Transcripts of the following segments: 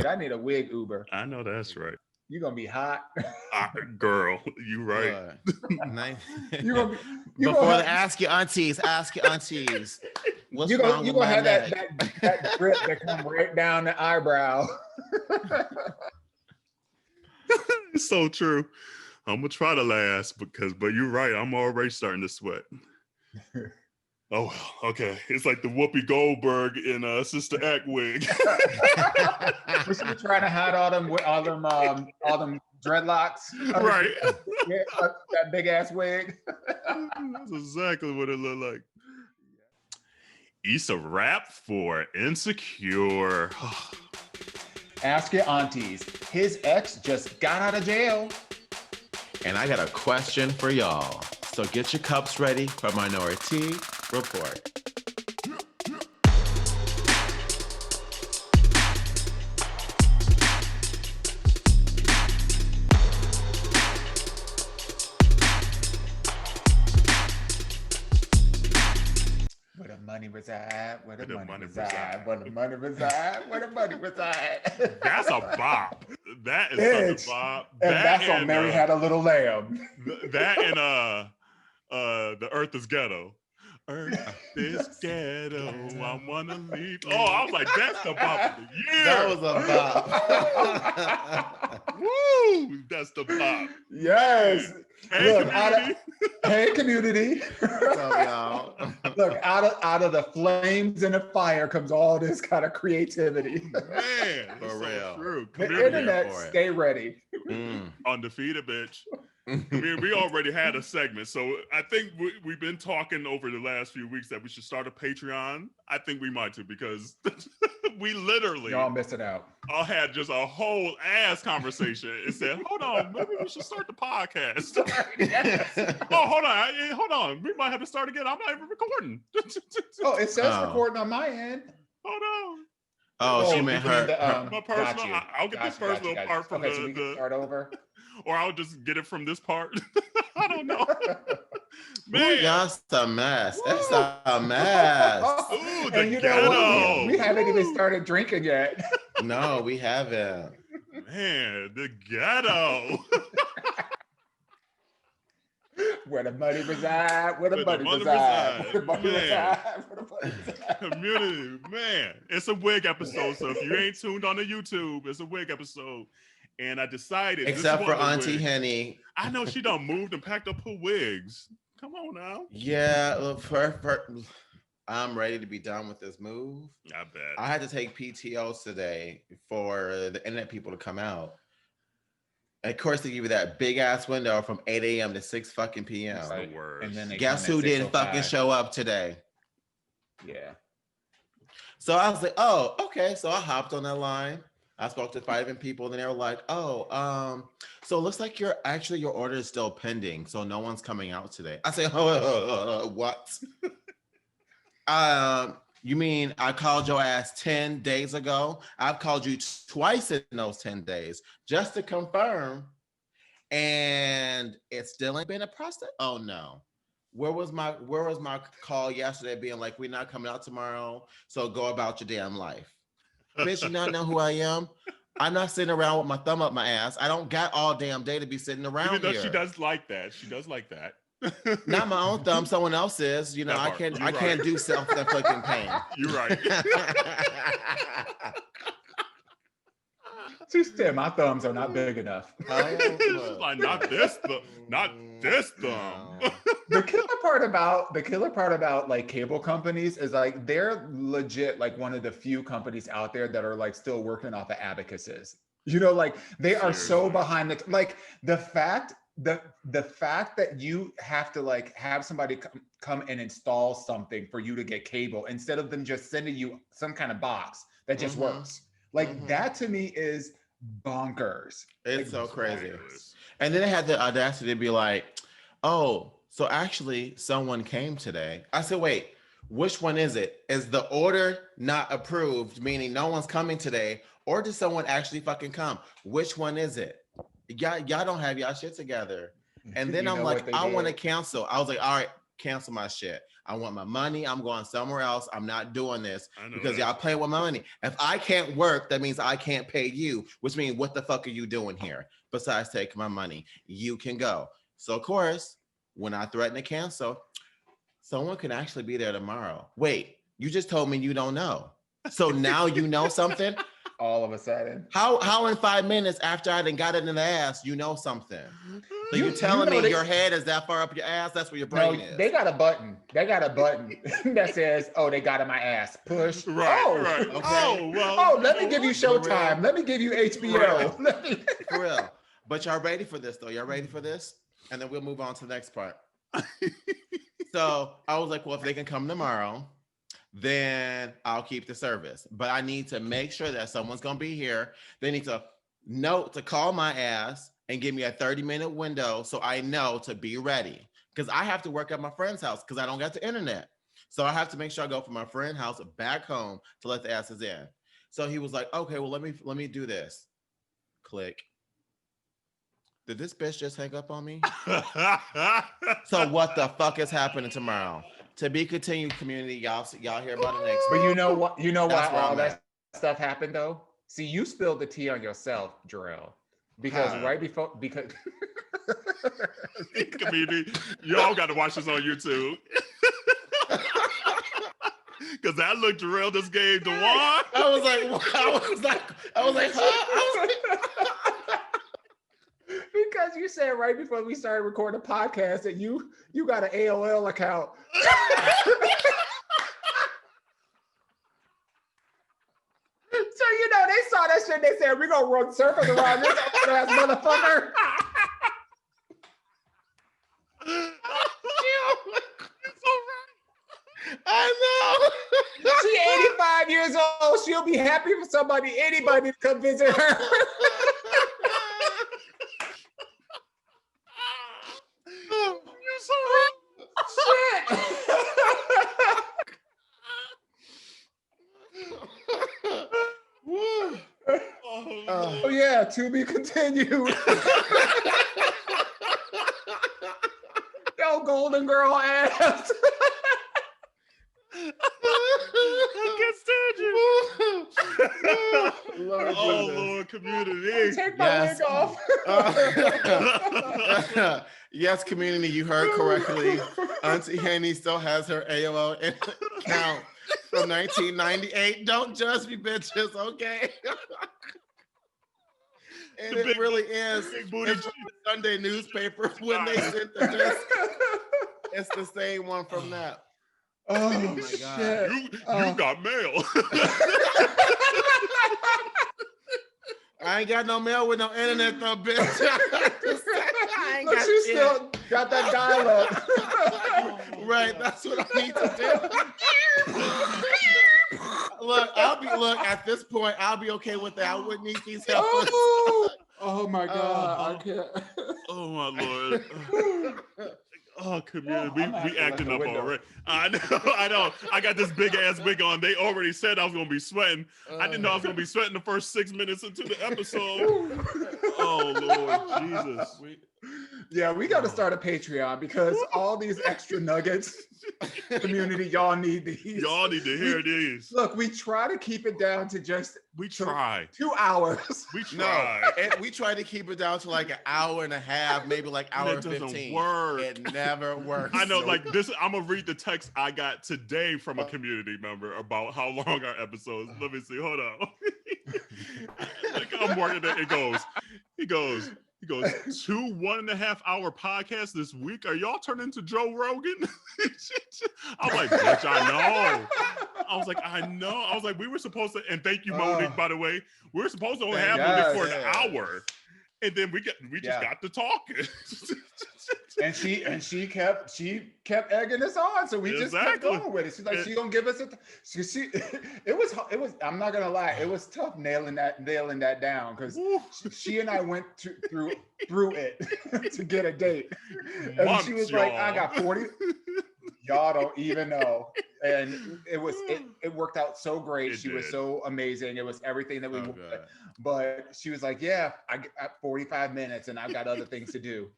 shit, I need a wig Uber. I know that's right. You're gonna be hot. Girl, you right. Before they ask your aunties, what's wrong with gonna my have neck? that drip that come right down the eyebrow. It's so true. I'm gonna try to last but you're right. I'm already starting to sweat. Oh, okay. It's like the Whoopi Goldberg in Sister Act wig. Was she trying to hide all them dreadlocks? Right. Yeah, that big ass wig. That's exactly what it looked like. Issa rap for Insecure. Ask your aunties. His ex just got out of jail. And I got a question for y'all. So get your cups ready for Minoritea Report. Where the money reside, where the money reside, where the money reside, where the money reside. That's a bop. That is such a bop. And that's on Mary Had a Little Lamb. That and The Earth is Ghetto. Earth is ghetto, I wanna leave. Oh, I was like, that's the bop of the year. That was a bop. Woo! That's the bop. Yes. Hey, look, community. Hey, community. What's up, y'all? Look, out of the flames and the fire comes all this kind of creativity. Man, for real. So true. The internet, stay ready. Undefeated, bitch. I mean, we already had a segment, so I think we've been talking over the last few weeks that we should start a Patreon. I think we might too, because we literally y'all missing out. I had just a whole ass conversation and said, hold on, maybe we should start the podcast. Oh, hold on. We might have to start again. I'm not even recording. Oh, it says recording on my end. Hold on. Oh, she meant her. My personal. I'll get this personal part from so we can start over. Or I'll just get it from this part. I don't know. Man, that's a mess. That's a mess. Ooh, the ghetto. We haven't even started drinking yet. No, we haven't. Man, the ghetto. Where the money reside, where the money reside, where the money reside, where the money reside. Community, man. It's a wig episode, so if you ain't tuned on the YouTube, it's a wig episode. And I decided, except for Auntie Henny, I know she done moved and packed up her wigs. Come on now. Yeah, I'm ready to be done with this move. I bet. I had to take PTOs today for the internet people to come out. And of course, they give you that big ass window from 8 a.m. to 6 fucking p.m. That's the worst. And then guess who didn't fucking show up today? Yeah. So I was like, oh, okay. So I hopped on that line. I spoke to 5 different people, and they were like, "Oh, so it looks like your order is still pending, so no one's coming out today." I say, "What? You mean I called your ass 10 days ago? I've called you twice in those 10 days just to confirm, and it still ain't been a process. Oh no." Where was my call yesterday being like, "We're not coming out tomorrow, so go about your damn life." Bitch, you not know who I am? I'm not sitting around with my thumb up my ass. I don't got all damn day to be sitting around Even though here. she does like that. She does like that. Not my own thumb, someone else's. You know, I can't do self-inflicting pain. You're right. She said my thumbs are not big enough. She's like, not this thumb. The killer part about like cable companies is like they're legit like one of the few companies out there that are like still working off of abacuses. You know, like they are so behind the fact that you have to like have somebody come and install something for you to get cable instead of them just sending you some kind of box that just works. Like that to me is bonkers. It's so crazy. And then they had the audacity to be like, "Oh, so actually someone came today." I said, "Wait, which one is it? Is the order not approved, meaning no one's coming today, or did someone actually fucking come? Which one is it? Y'all don't have y'all shit together." And then I'm like, "I want to cancel." I was like, "All right, cancel my shit. I want my money. I'm going somewhere else. I'm not doing this because y'all playing with my money. If I can't work, that means I can't pay you, which means what the fuck are you doing here? Besides taking my money, you can go. So of course, when I threaten to cancel, someone can actually be there tomorrow. Wait, you just told me you don't know. So now you know something? All of a sudden. How in 5 minutes after I done got it in the ass, you know something? So you telling me your head is that far up your ass? That's where your brain is. They got a button. They got a button that says, "Oh, they got in my ass." Push. Right. Okay. Oh, well. Let me give you Showtime. Let me give you HBO. For real. But y'all ready for this though? Y'all ready for this? And then we'll move on to the next part. So I was like, well, if they can come tomorrow, then I'll keep the service. But I need to make sure that someone's gonna be here. They need to note to call my ass and give me a 30-minute window so I know to be ready. Because I have to work at my friend's house because I don't got the internet. So I have to make sure I go from my friend's house back home to let the asses in. So he was like, okay, well, let me do this. Click. Did this bitch just hang up on me? So what the fuck is happening tomorrow? To be continued, community. Y'all hear about it next But week. you know what? You know why all that at. stuff happened though? See, you spilled the tea on yourself, Jerrell. Because because community, y'all got to watch this on YouTube. Because that look Jerrell just gave Dawon. I was like, huh? Because you said right before we started recording the podcast that you got an AOL account. So they saw that shit. They said we're gonna run circles around this ass motherfucker. I know. She's 85 years old. She'll be happy for anybody to come visit her. You're so right. Shit. Oh yeah, to be continued. Yo, Golden Girl ass. I can't stand you. Lord, community. Take my wig off. Yes, community, you heard correctly. Auntie Henny still has her AOL account from 1998. Don't judge me, bitches, okay? And it really is. It's the Sunday newspaper when they sent the disc. It's the same one from that. Oh my God. You got mail. I ain't got no mail with no internet though, bitch. I ain't Look, got she shit. still got that dial up. Right, that's what I need to do. Look, at this point, I'll be okay with that. I wouldn't need these helpers. Oh my God. I can't. Oh my Lord. Oh, community, we acting up already. I know. I got this big ass wig on. They already said I was gonna be sweating. I didn't know I was gonna be sweating the first 6 minutes into the episode. Oh Lord Jesus. Yeah, we got to start a Patreon because all these extra nuggets, community, y'all need these. Y'all need to hear these. Look, we try to keep it down to just 2 hours. We try. No, we try to keep it down to like an hour and a half, maybe like hour and 15. Work. It never works. I know, like this. I'm gonna read the text I got today from a community member about how long our episodes. Let me see. Hold on. Like, I'm working it. He goes. 2 1.5 hour podcasts this week. Are y'all turning into Joe Rogan? I'm like, bitch, I know. I know. I was like, we were supposed to, and thank you, Monique, by the way. We were supposed to only have Monique for an hour. And then we just got to talking. And she kept egging us on, so we just kept going with it. She's like, she gonna give us it was I'm not gonna lie, it was tough nailing that down because she and I went through it to get a date. And she was like, I got 40. Y'all don't even know. And it worked out so great. She was so amazing. It was everything that we wanted. But she was like, yeah, I got 45 minutes and I've got other things to do.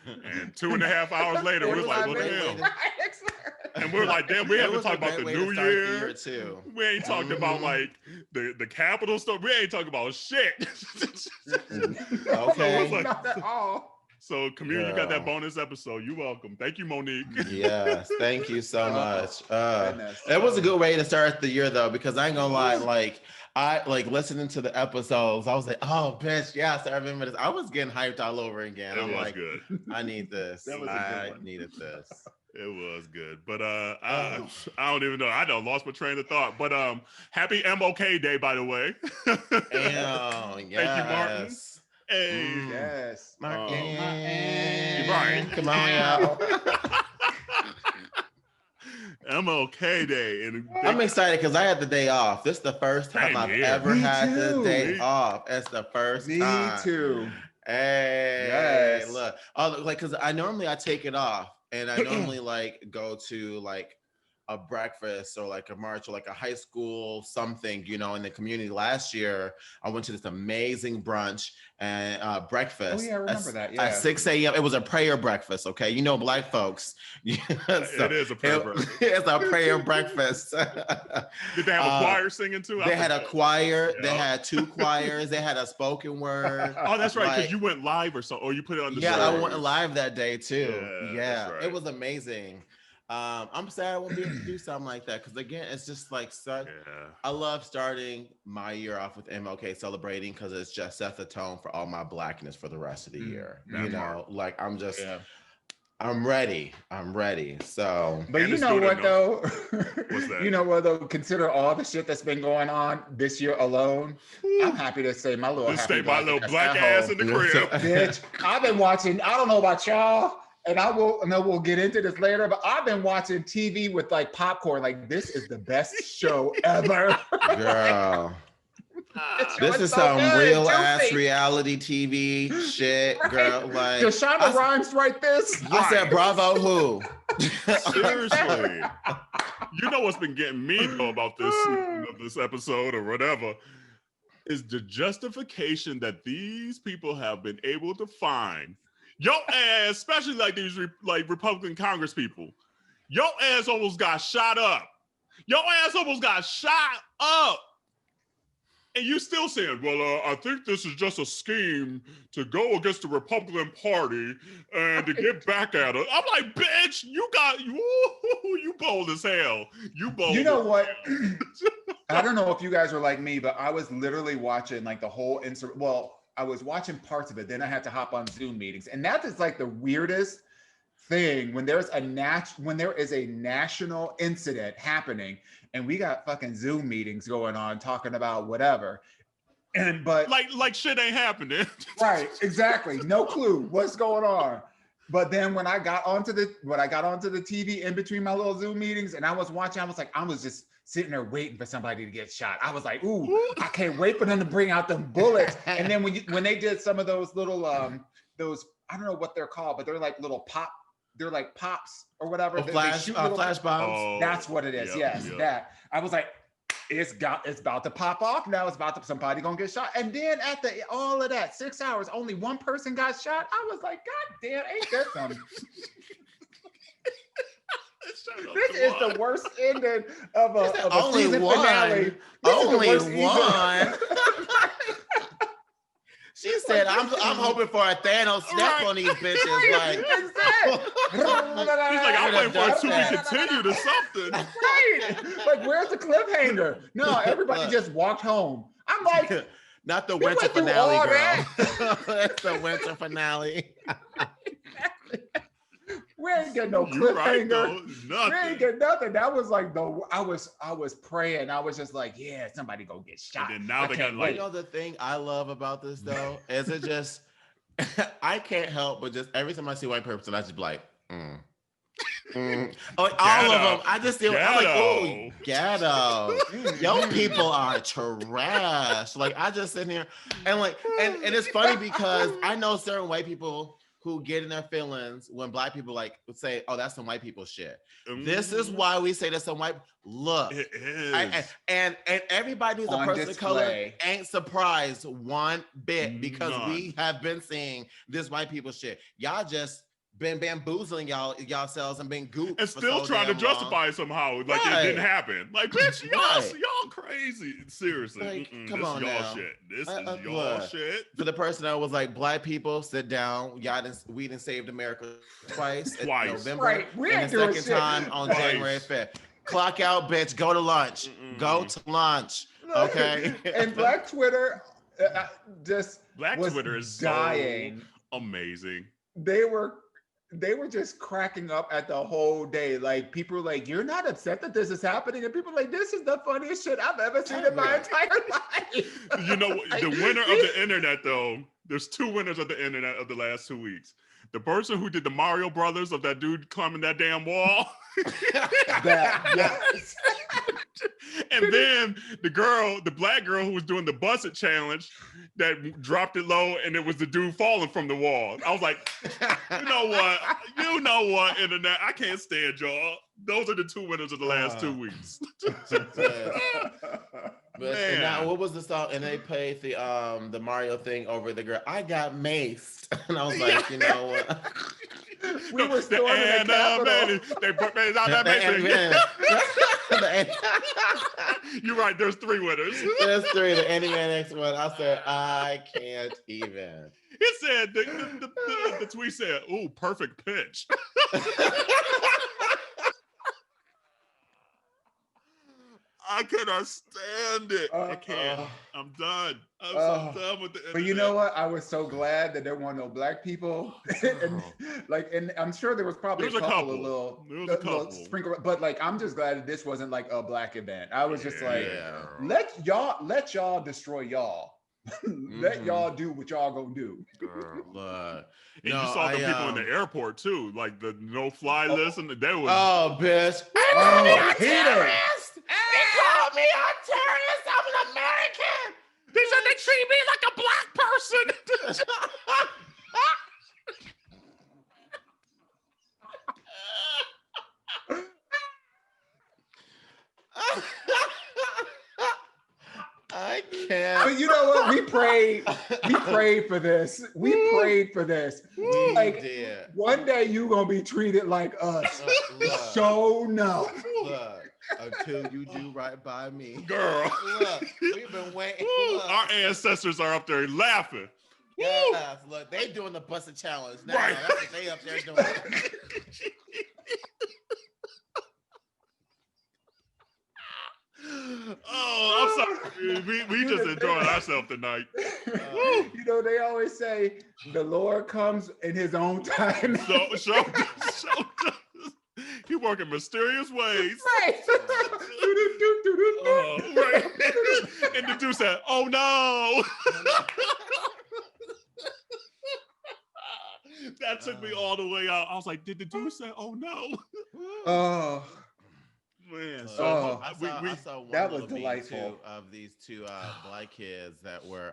And 2.5 hours later, we're like, what the hell? And we're like, damn, we haven't talked about the new year. We ain't talked about like the Capitol stuff. We ain't talking about shit. Okay. So not at all. So, community, you got that bonus episode. You're welcome. Thank you, Monique. Yes, thank you so much. It was a good way to start the year, though, because I ain't gonna lie, like, I like listening to the episodes. I was like, oh, bitch, yes, I remember this. I was getting hyped all over again. I'm like, good. I need this. I needed this. It was good, but I don't even know. I lost my train of thought. But happy MLK Day, by the way. Damn, yes. Thank you, Martin. Hey, yes, Martin. Come on, y'all. MLK Day, and I'm excited because I had the day off. This is the first time I've ever had the day off. It's the first time. Me too. Hey, yes. Look, like because I take it off, and I normally like go to like a breakfast or like a march or like a high school something, you know, in the community. Last year, I went to this amazing brunch and breakfast. Oh yeah, I remember that. Yeah. At 6 a.m. It was a prayer breakfast. Okay, you know, Black folks. So it is a prayer breakfast. It's a prayer breakfast. Did they have a choir singing too? They had a choir. They had 2 choirs. They had a spoken word. Oh, that's right, because you went live or so, or you put it on the. Yeah, I went live that day too. Yeah, right. It was amazing. I'm sad I won't be able to do something like that because again, it's just like such. Yeah. I love starting my year off with MLK celebrating because it's just sets the tone for all my Blackness for the rest of the year. You know, like I'm just. Yeah. I'm ready. So, but you know what though? What's that? You know what though? Consider all the shit that's been going on this year alone. I'm happy to say my little black ass in the crib. Bitch, I've been watching. I don't know about y'all. And we'll get into this later, but I've been watching TV with like popcorn. Like, this is the best show ever. Girl. This is so some real ass reality TV shit, girl. Like, Shonda Rhimes write this? I said, bravo, who? Seriously. You know what's been getting me though about this episode or whatever is the justification that these people have been able to find. Yo ass, especially like these Republican Congress people, yo ass almost got shot up. And you still saying, well, I think this is just a scheme to go against the Republican Party and to get back at it. I'm like, bitch, you bold as hell. You know what? I don't know if you guys are like me, but I was literally watching like the whole I was watching parts of it. Then I had to hop on Zoom meetings. And that is like the weirdest thing when there is a national incident happening and we got fucking Zoom meetings going on talking about whatever. But like shit ain't happening. Right, exactly. No clue what's going on. But then when I got onto the TV in between my little Zoom meetings and I was watching, I was just sitting there waiting for somebody to get shot. I was like, ooh, I can't wait for them to bring out them bullets. And then when they did some of those little those, I don't know what they're called, but they're like little they're like pops or whatever. Flash bombs. Oh, that's what it is. Yes, that. I was like, it's about to pop off now. Somebody gonna get shot. And then after all of that, 6 hours, only one person got shot. I was like, God damn, ain't that something? This is the worst ending of a season finale. Only one. She said, "I'm hoping for a Thanos snap on these bitches." Like, he's like, "I'm waiting for it to be continued or something." Right? Like, where's the cliffhanger? No, everybody just walked home. I'm like, not the winter finale, girl. It's the winter finale. We ain't get no cliffhanger. We ain't get nothing. That was like I was praying. I was just like, yeah, somebody go get shot. And then now they got like. You know the thing I love about this though is it just I can't help but just every time I see a white person, I just be like, Like all of them. I just feel I'm like, oh, ghetto. Yo, people are trash. Like I just sit here and like and it's funny because I know certain white people who get in their feelings when Black people like say, "Oh, that's some white people shit." This is why we say that's some white. Look, it is, and everybody who's a person of color ain't surprised one bit because we have been seeing this white people shit. Y'all just been bamboozling y'allselves and been gooped and still trying to justify it somehow like it didn't happen. Like, bitch, y'all crazy. Seriously, like, come this on is y'all now. shit. This is y'all shit. For the person that was like, Black people, sit down. We done saved America twice. In November, right? We and ain't the doing second shit. time on January 5th. Clock out, bitch. Go to lunch. Go to lunch. Okay. And Black Twitter just Black was Twitter is dying. So amazing. They were just cracking up at the whole day. Like, people were like, "You're not upset that this is happening?" And people were like, "This is the funniest shit I've ever seen in my entire life." You know, the winner of the internet, though, there's two winners of the internet of the last 2 weeks. The person who did the Mario Brothers of that dude climbing that damn wall. Yes. And then the Black girl who was doing the Busset challenge that dropped it low, and it was the dude falling from the wall. I was like, you know what, internet, I can't stand y'all. Those are the two winners of the last 2 weeks. And now, what was the song? And they played the Mario thing over the girl. I got maced, and I was like, you know what? We were storming the Capitol. They put me out that You're right. There's three winners. There's three. The Animaniacs one. I said, I can't even. It said the tweet said, "Ooh, perfect pitch." I cannot stand it. I can't. I'm done. I'm so done with the internet. But you know what? I was so glad that there weren't no Black people. and I'm sure there was probably a couple of little sprinkle. But like, I'm just glad that this wasn't like a Black event. I was just like, let y'all destroy y'all. Let y'all do what y'all gonna do. And you saw the people in the airport too, like the no-fly list, and they was bitch. Peter. They called me a terrorist. I'm an American. They said they treat me like a Black person. I can't. But you know what? We prayed for this. We prayed for this. We did. One day you gonna be treated like us. So no. Look, until you do right by me, girl. Look, we've been waiting. Our ancestors are up there laughing. Yes, look, they doing the Busted challenge now. Right. That's what they up there doing. Oh, I'm sorry. We just enjoying ourselves tonight. You know, they always say the Lord comes in his own time. So he work in mysterious ways. Right. Right. And the dude said, "Oh no." That took me all the way out. I was like, did the dude say, "Oh no"? Oh. Man, so I saw one that was delightful too, of these two Black kids that were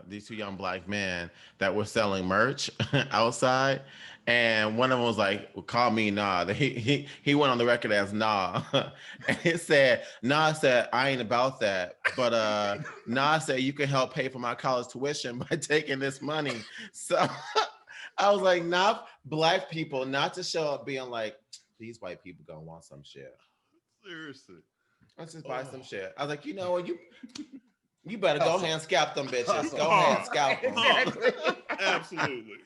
these two young Black men that were selling merch outside, and one of them was like, "Call me Nah." He went on the record as Nah, and it said Nah said, "I ain't about that," but Nah said, "You can help pay for my college tuition by taking this money." So I was like, "Nah, Black people, not to show up being like these white people gonna want some shit." Seriously. Let's just buy some shit. I was like, you know what? You better go ahead and scalp them bitches. Go ahead and scalp them. Exactly. Absolutely.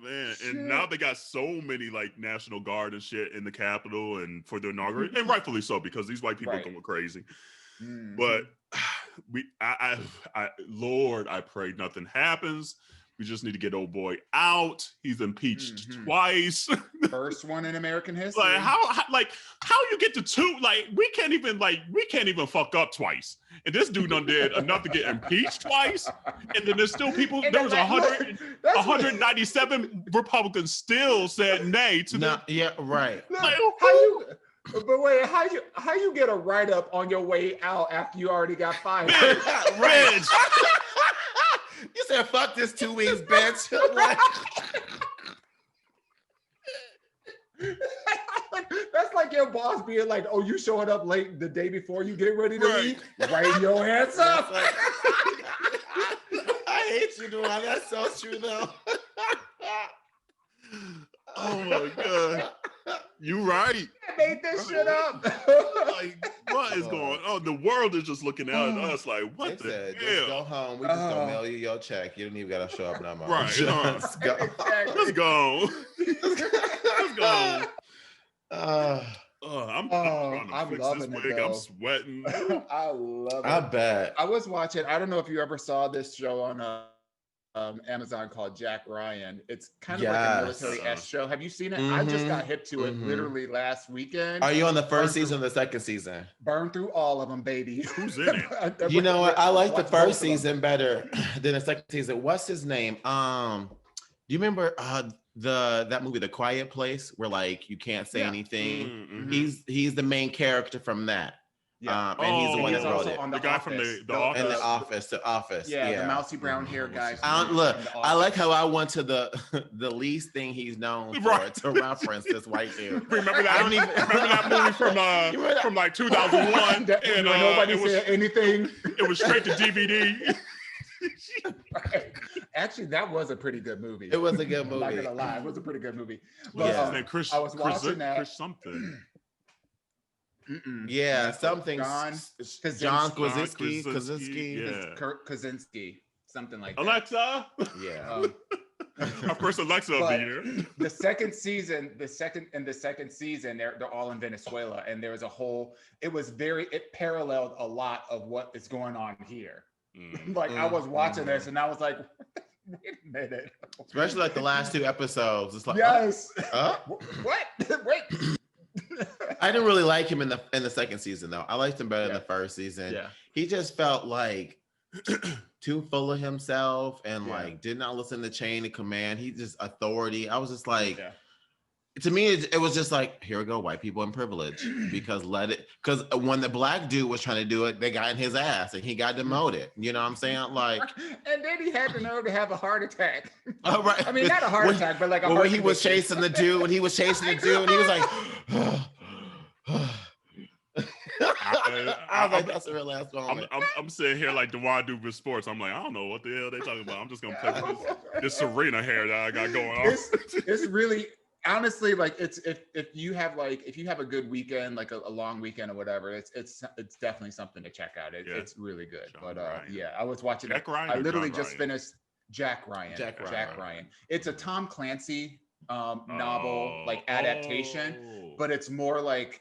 Man, and now they got so many like National Guard and shit in the Capitol and for the inauguration, and rightfully so because these white people are going crazy. Mm-hmm. But Lord, I pray nothing happens. We just need to get old boy out. He's impeached twice. First one in American history. Like how you get to two? Like we can't even fuck up twice. And this dude done did enough to get impeached twice. And then there's still people. There was 197 Republicans still said nay to the. Yeah, right. Look, how you get a write up on your way out after you already got fired? Reg. You said, fuck this 2 weeks, bitch. Like, that's like your boss being like, oh, you showing up late the day before you get ready to leave? Write your ass up. I hate you, Dawon. That's so true, though. Oh my God. You right. I made this shit up. Like, what is going on? The world is just looking at us like, what the said, hell? just go home. We just gonna mail you your check. You don't even gotta show up no more. Right. Just go. Exactly. Let's go. Let's go. I'm loving it, though. I'm sweating. I love it. I bet. I was watching, I don't know if you ever saw this show on Amazon called Jack Ryan. It's kind of like a military-esque show. Have you seen it? I just got hip to it literally last weekend. Are you on the first season or the second season? Burn through all of them, baby. Who's in it? You know what? I like the first season better than the second season. What's his name? Do you remember that movie, The Quiet Place, where like you can't say anything? He's the main character from that. Yeah. And he's the one that wrote it. The guy from the Office. And the Office. Yeah, the mousy brown hair guy. Look, I like how I went to the least thing he's known for to reference this white dude. Remember that? Remember that movie from like 2001? And nobody said anything. It was straight to DVD. Actually, that was a pretty good movie. It was a good movie. I'm not gonna lie, it was a pretty good movie. But, I was watching that. Chris something. Yeah, something. John Krasinski. Kirk Kaczynski, something like that. Alexa. Yeah. Of course, Alexa will be here. The second season, they're all in Venezuela, and there was it paralleled a lot of what is going on here. Like I was watching this, and I was like, wait a minute. Especially like the last 2 episodes. It's like, yes. What? Wait. I didn't really like him in the second season though. I liked him better in the first season. Yeah. He just felt like too full of himself and like did not listen to chain of command. He just authority. I was just like, to me, it was just like, here we go, white people in privilege, because when the black dude was trying to do it, they got in his ass and he got demoted. You know what I'm saying? Like, and then he had the nerve to have a heart attack. Oh, right. I mean, not a heart attack, but like a heart when he was chasing the dude, and he was like, I was like, that's a real last moment. I'm sitting here like Dawon do with sports. I'm like, I don't know what the hell they talking about. I'm just gonna play with this Serena hair that I got going on. It's really, honestly, like if you have a good weekend, like a long weekend or whatever, it's definitely something to check out. It's really good. John Ryan. I was watching Jack Ryan. I literally just finished Jack Ryan. Jack Ryan. It's a Tom Clancy novel adaptation, but it's more like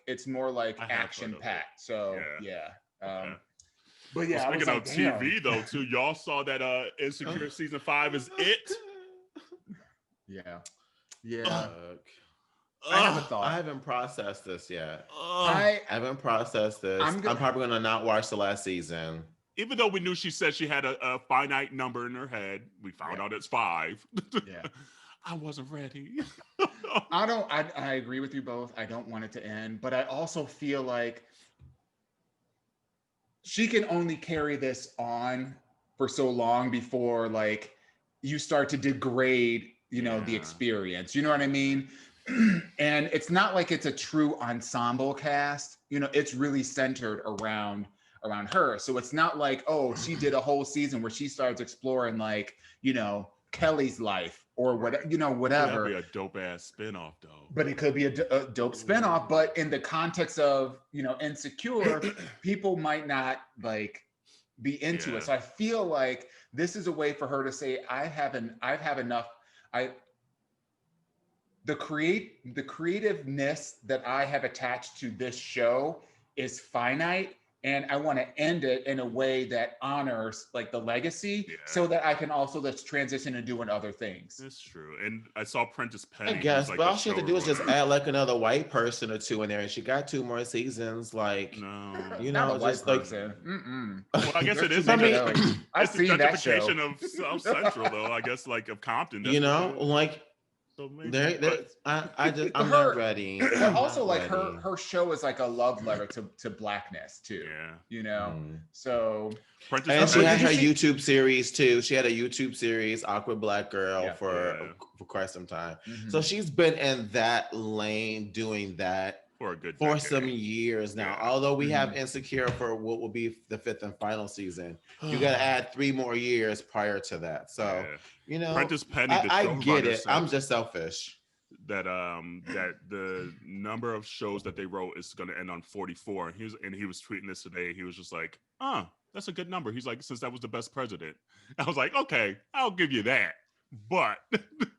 action packed. So okay. But yeah, speaking of TV though, too, y'all saw that Insecure season 5 is it? Yeah. I haven't thought. I haven't processed this yet. I haven't processed this. I'm probably gonna not watch the last season. Even though we knew she said she had a finite number in her head, we found out it's 5. Yeah. I wasn't ready. I agree with you both. I don't want it to end, but I also feel like she can only carry this on for so long before like you start to degrade, the experience. You know what I mean? And it's not like it's a true ensemble cast. It's really centered around her. So it's not like, oh, she did a whole season where she starts exploring like, Kelly's life or whatever, whatever. That'd be a dope ass spinoff though. But it could be a dope spinoff. But in the context of, Insecure, people might not like be into it. So I feel like this is a way for her to say, I have enough. The creativeness that I have attached to this show is finite, and I want to end it in a way that honors like the legacy, so that I can also let's transition and doing other things. That's true. And I saw Prentice Penny. I guess, but all she had to do is just add like another white person or 2 in there, and she got 2 more seasons. Like, not just like, well, I guess it is. I've seen that show of South Central, though. I guess like of Compton. Like. So maybe. I'm not ready. But also, like her show is like a love letter to blackness too. Yeah. You know. So. And she had her YouTube series too. She had a YouTube series, Awkward Black Girl, for quite some time. So she's been in that lane doing that for some years now. Although we have Insecure for what will be the 5th and final season, you got to add 3 more years prior to that. So you know, Prentice Penny, I get it. I'm just selfish. That the number of shows that they wrote is going to end on 44. He was tweeting this today. He was just like, that's a good number. He's like, since that was the best president. I was like, okay, I'll give you that. But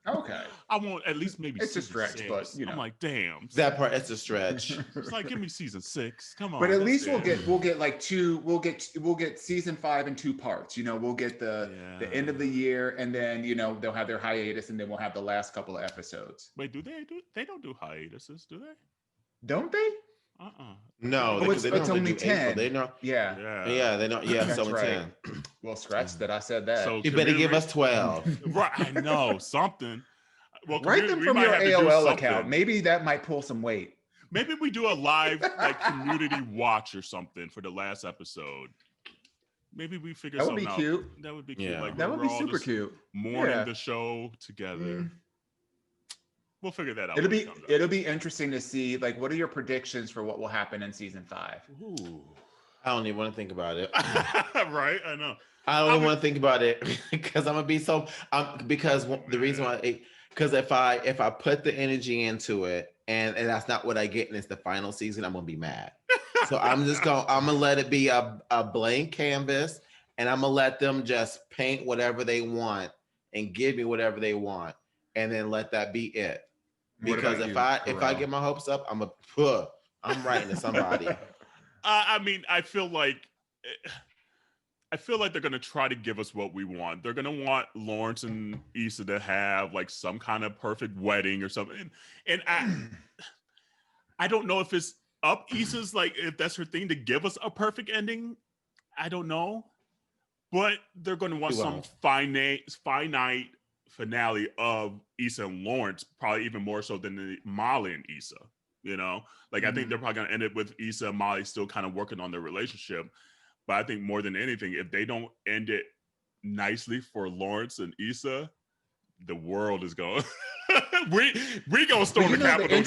okay, I want at least maybe it's a stretch, 6. but you know, I'm like, damn, that part, it's a stretch. It's like, give me season 6. Come on. But at least we'll get like 2. We'll get season 5 in 2 parts. You know, we'll get the end of the year, and then you know they'll have their hiatus, and then we'll have the last couple of episodes. Wait, they don't do hiatuses, do they? Don't they? No, it's only 10. They know. Yeah, they know. Yeah, it's only 10. Well, scratch that. I said that. So you better give us 12. Right, I know something. Well, write them from your AOL account. Maybe that might pull some weight. Maybe we do a live like community watch or something for the last episode. Maybe we figure something out. That would be cute. Yeah. Like, that would be super cute. Mourning the show together. We'll figure that out. It'll be interesting to see, like, what are your predictions for what will happen in season 5? Ooh. I don't even want to think about it. Right? I know. I don't even want to think about it because I'm gonna be so. Because the reason why, because if I put the energy into it and that's not what I get, and it's the final season, I'm gonna be mad. So I'm gonna let it be a blank canvas, and I'm gonna let them just paint whatever they want and give me whatever they want, and then let that be it. Because if I get my hopes up, I'm writing to somebody. I mean, I feel like they're gonna try to give us what we want. They're gonna want Lawrence and Issa to have like some kind of perfect wedding or something. And I don't know if it's up Issa's, like, if that's her thing to give us a perfect ending. I don't know, but they're gonna want some finite finale of Issa and Lawrence, probably even more so than the Molly and Issa. You know, like I think they're probably gonna end it with Issa and Molly still kind of working on their relationship. But I think more than anything, if they don't end it nicely for Lawrence and Issa, the world is going. we gonna storm the Capitol.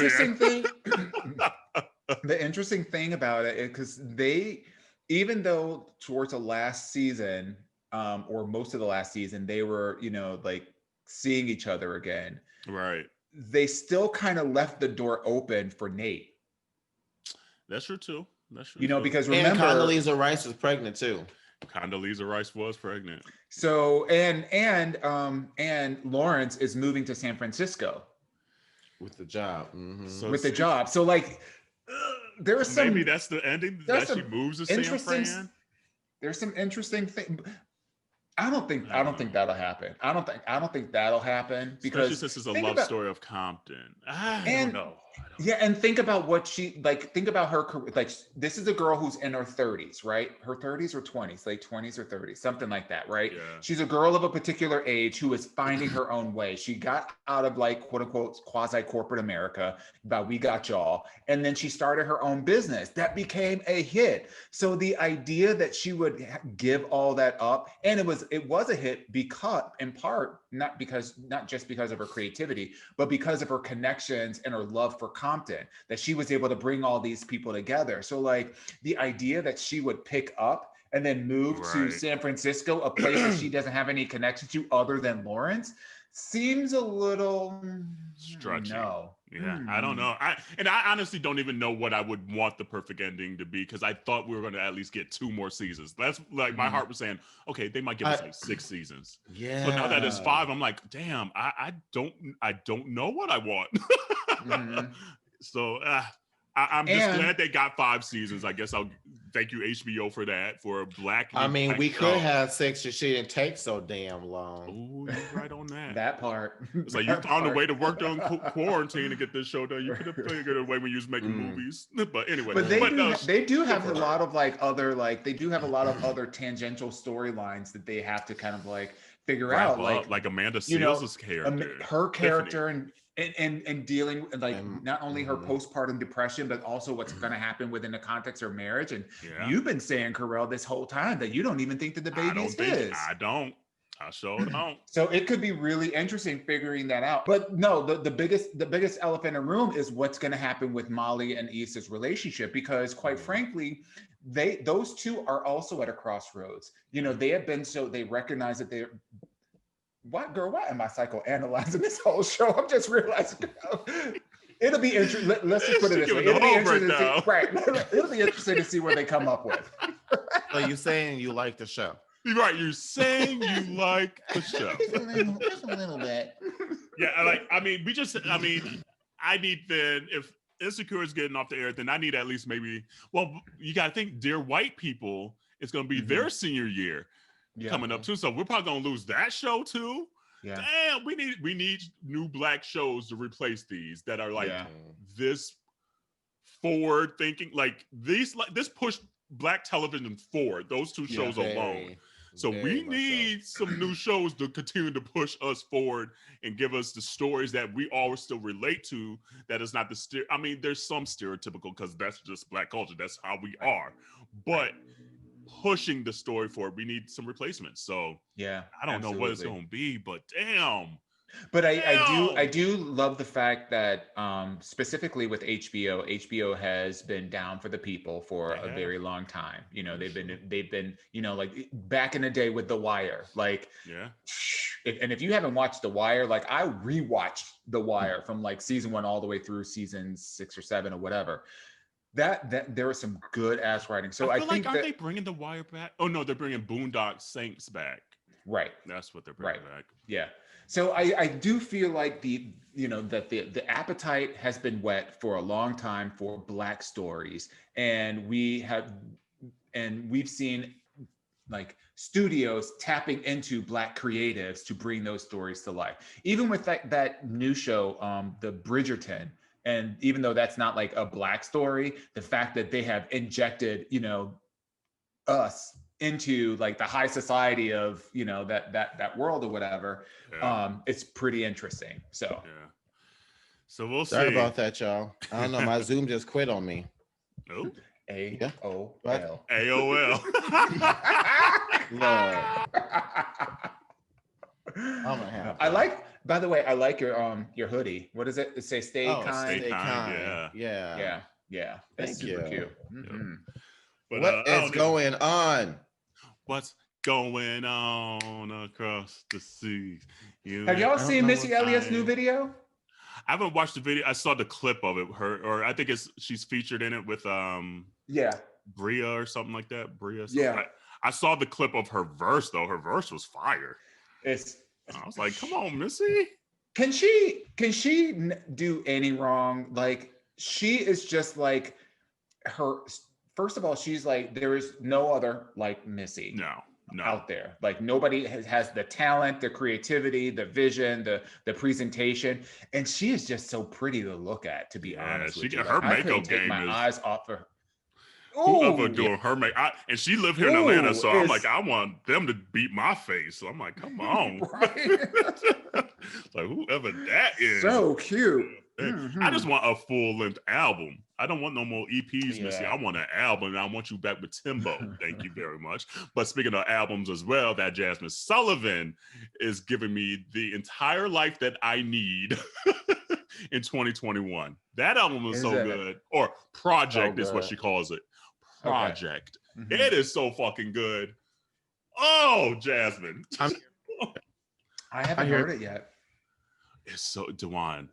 The interesting thing about it is because even though towards the last season, or most of the last season, they were, you know, like seeing each other again. Right. They still kind of left the door open for Nate. That's true too. That's true. You know, because remember, Condoleezza Rice was pregnant too. Condoleezza Rice was pregnant. So and Lawrence is moving to San Francisco with the job. So like there is some, maybe that's the ending, that she moves to San Fran. There's some interesting thing. I don't think that'll happen. I don't think that'll happen because especially since it's a love story of Compton. I don't know. Yeah, and think about what think about her career. Like, this is a girl who's in her 30s, right? Her 30s or 20s, late 20s or 30s, something like that, right? Yeah. She's a girl of a particular age who is finding her own way. She got out of, like, quote unquote quasi-corporate America, about We Got Y'all, and then she started her own business that became a hit. So the idea that she would give all that up, and it was a hit because, in part, not just because of her creativity, but because of her connections and her love for Compton, that she was able to bring all these people together. So, like, the idea that she would pick up and then move to San Francisco, a place that she doesn't have any connection to other than Lawrence, seems a little stretchy. No. Yeah, I don't know. I honestly don't even know what I would want the perfect ending to be, because I thought we were going to at least get 2 more seasons. That's like my heart was saying, okay, they might give us like 6 seasons. Yeah. But now that it's 5, I'm like, damn, I don't know what I want. So I'm just glad they got 5 seasons. I guess I'll thank you HBO for that, for a black. I mean, we could have 6 if she didn't take so damn long. Oh, you're right on that. That part. It's like you found a way to work during quarantine to get this show done. You could have figured a way when you was making movies. But anyway, they do have a lot of other tangential storylines that they have to kind of like figure out, like Amanda Seals' character, her character, and and dealing with like not only her postpartum depression, but also what's going to happen within the context of marriage. And you've been saying, Kerel, this whole time that you don't even think that the baby is his. I sure don't. So it could be really interesting figuring that out. But no, the biggest elephant in the room is what's going to happen with Molly and Issa's relationship, because quite frankly, those two are also at a crossroads. You know, they have been they recognize that they're. What, girl? Why am I psychoanalyzing this whole show? I'm just realizing. It'll be interesting. Let's just put it this way. It'll be interesting to see. Right. It'll be interesting to see what they come up with. So you're saying you like the show? Right. You're saying you like the show. Just a little bit. Yeah. I need then if Insecure is getting off the air, then I need at least maybe. Well, you got to think, Dear White People, it's going to be their senior year. Coming up too, so we're probably gonna lose that show too. Yeah. Damn, we need new Black shows to replace these that are like this forward thinking, like this pushed Black television forward. Those two shows alone. So we need some new shows to continue to push us forward and give us the stories that we all still relate to. That is not there's some stereotypical because that's just Black culture. That's how we are, but. Pushing the story forward, we need some replacements. So I don't know what it's going to be, but damn. But I do love the fact that specifically with HBO has been down for the people for a very long time. You know, they've been like back in the day with The Wire, like if you haven't watched The Wire, like I rewatched The Wire from like season 1 all the way through season 6 or 7 or whatever. That there was some good ass writing. So I think are they bringing The Wire back? Oh no, they're bringing Boondock Saints back. Right. That's what they're bringing back. Yeah. So I do feel like the appetite has been whet for a long time for Black stories, and we've seen like studios tapping into Black creatives to bring those stories to life. Even with that new show, the Bridgerton. And even though that's not like a Black story, the fact that they have injected, us into like the high society of, that world or whatever, it's pretty interesting. So, so we'll see. Sorry about that, y'all. I don't know. My Zoom just quit on me. Oh, AOL. AOL. By the way, I like your hoodie. What is it? It says "Stay kind." Stay kind. Yeah. That's super cute. Mm-hmm. But, what is going on? What's going on across the seas? Have y'all seen Missy Elliott's new video? I haven't watched the video. I saw the clip of it. Or I think she's featured in it with Bria or something like that. Bria. I saw the clip of her verse though. Her verse was fire. I was like, come on, Missy. Can she do any wrong? Like, she is just like her. First of all, she's like, there is no other like Missy out there. Like, nobody has the talent, the creativity, the vision, the presentation. And she is just so pretty to look at, to be honest with you. Her like, makeup game my eyes off her. Whoever doing her make, and she lived here in Atlanta, so I'm like, I want them to beat my face. So I'm like, come on, like whoever that is, so cute. I just want a full length album. I don't want no more EPs, Missy. I want an album, and I want you back with Timbo. Thank you very much. But speaking of albums as well, that Jazmine Sullivan is giving me the entire life that I need in 2021. That album is so good. Or Project is what she calls it. Project. Okay. It is so fucking good. Oh, Jazmine. I haven't heard it yet. It's so Dawon.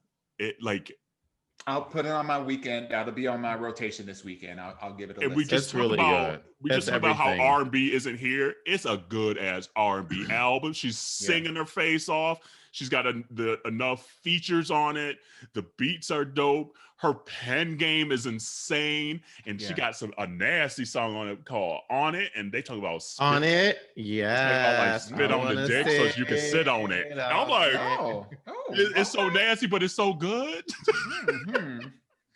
I'll put it on my weekend. That'll be on my rotation this weekend. I'll give it a listen. We just talked about how R&B isn't here. It's a good ass R&B album. She's singing her face off. She's got enough features on it. The beats are dope. Her pen game is insane. And she got a nasty song on it called On It. And they talk about spit. On It? Yeah. Like spit on the dick so you can sit on it. And I'm like, it's so nasty, but it's so good.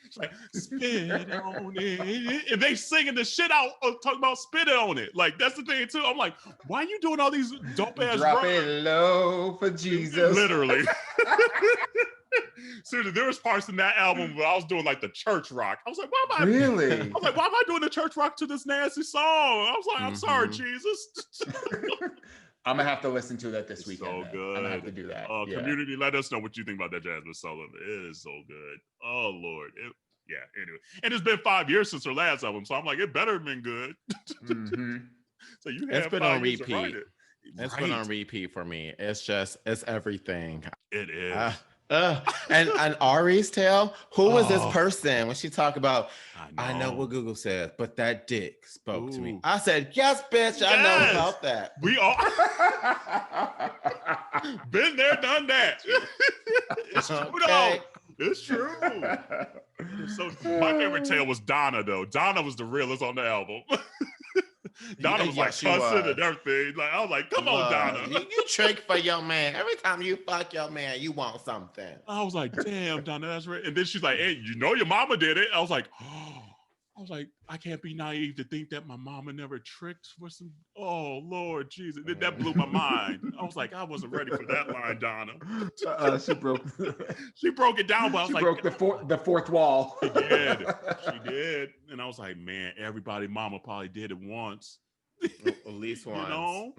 It's like, spit on it. And they singing the shit out, talking about spit on it. Like, that's the thing, too. I'm like, why are you doing all these dope ass Drop it low for Jesus. Literally. Seriously, there was parts in that album where I was doing like the church rock. I was like, why am I why am I doing the church rock to this nasty song? I was like, I'm sorry, Jesus. I'm gonna have to listen to that this weekend. So good. I'm gonna have to do that. Community, let us know what you think about that Jazmine Sullivan. It is so good. Oh Lord. Anyway. And it's been 5 years since her last album, so I'm like, it better have been good. So you have it's been 5 on years to repeat. write it. It's been on repeat for me. It's everything. It is. And Ari's tale, who was this person when she talked about, I know what Google says, but that dick spoke to me. I said, yes, bitch, I know about that. We all been there, done that. It's true, though. It's true. So my favorite tale was Donna, though. Donna was the realest on the album. Donna was like cussing and everything. Like I was like, come on, Donna. You trick for your man. Every time you fuck your man, you want something. I was like, damn, Donna, that's right. And then she's like, hey, you know your mama did it. I was like, I can't be naive to think that my mama never tricked for some. Oh Lord Jesus, that blew my mind. I was like, I wasn't ready for that line, Donna. She broke it down, but I was like, broke the fourth wall. She did, and I was like, man, everybody, mama probably did it once, at least once. You know,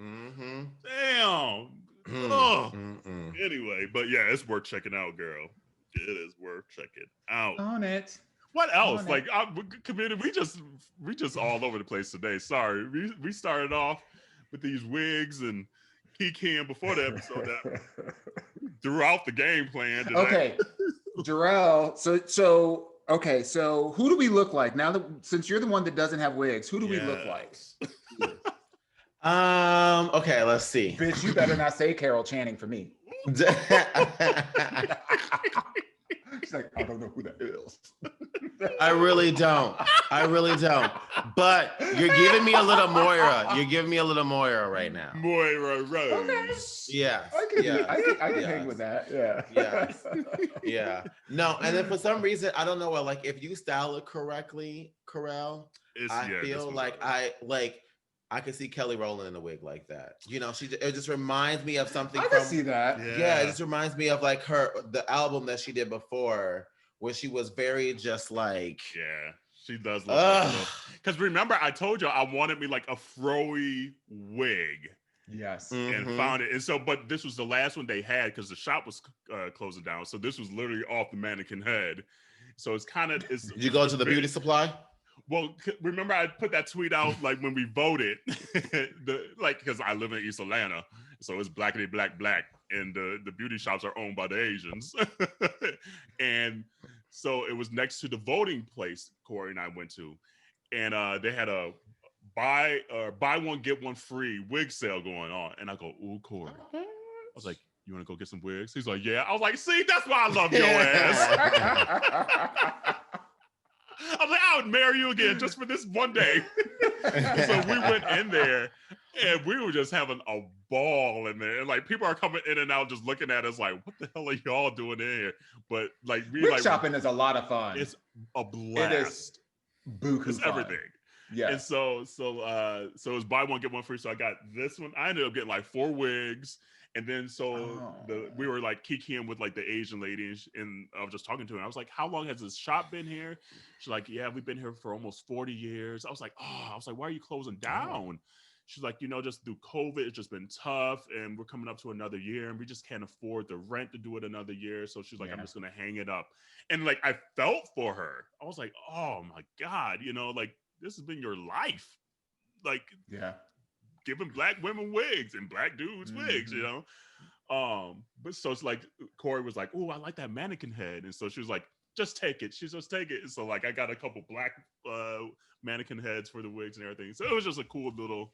damn. Anyway, but yeah, it's worth checking out, girl. It is worth checking out. On it. What else? Like, community, we just all over the place today. Sorry, we started off with these wigs and Kiki before the episode that throughout the game plan today. Okay, Jerrell. So who do we look like now that since you're the one that doesn't have wigs? Who do we look like? Okay, let's see. Bitch, you better not say Carol Channing for me. She's like, I don't know who that is. I really don't. But you're giving me a little Moira. You're giving me a little Moira right now. Moira Rose. Okay. Yeah. I can hang with that. Yeah. Yeah. No, and then for some reason, I don't know. Like, if you style it correctly, Kerel, I feel like I could see Kelly Rowland in a wig like that. You know, it just reminds me of something. I can see that. Yeah, it just reminds me of like the album that she did before, where she was very just like. Yeah, she does look like because remember, I told you I wanted me like a froey wig. Yes. And found it. And so, but this was the last one they had because the shop was closing down. So this was literally off the mannequin head. So it's kind of. Did you go to the beauty supply? Well, remember I put that tweet out like when we voted, because I live in East Atlanta, so it's blackity black, and the beauty shops are owned by the Asians, and so it was next to the voting place Corey and I went to, and they had a buy one get one free wig sale going on, and I go, ooh, Corey, I was like, you want to go get some wigs? He's like, yeah. I was like, see, that's why I love your ass. I was like, I would marry you again just for this one day. So we went in there and we were just having a ball in there. And like people are coming in and out just looking at us like, what the hell are y'all doing in here? But like wig shopping is a lot of fun. It's a blast. It is buku It's fun. everything. Yeah. And so it was buy one, get one free. So I got this one. I ended up getting like 4 wigs. And then we were like kikiing with like the Asian lady, and I was just talking to her. I was like, "How long has this shop been here?" She's like, "Yeah, we've been here for almost 40 years." I was like, "Why are you closing down?" She's like, just through COVID, it's just been tough, and we're coming up to another year, and we just can't afford the rent to do it another year. So she's like, I'm just gonna hang it up. And like I felt for her. I was like, oh my God, like this has been your life, like giving black women wigs and black dudes wigs, but so it's like Corey was like, oh, I like that mannequin head, and so she was like, just take it. She's just take it. And so like I got a couple black mannequin heads for the wigs and everything. So it was just a cool little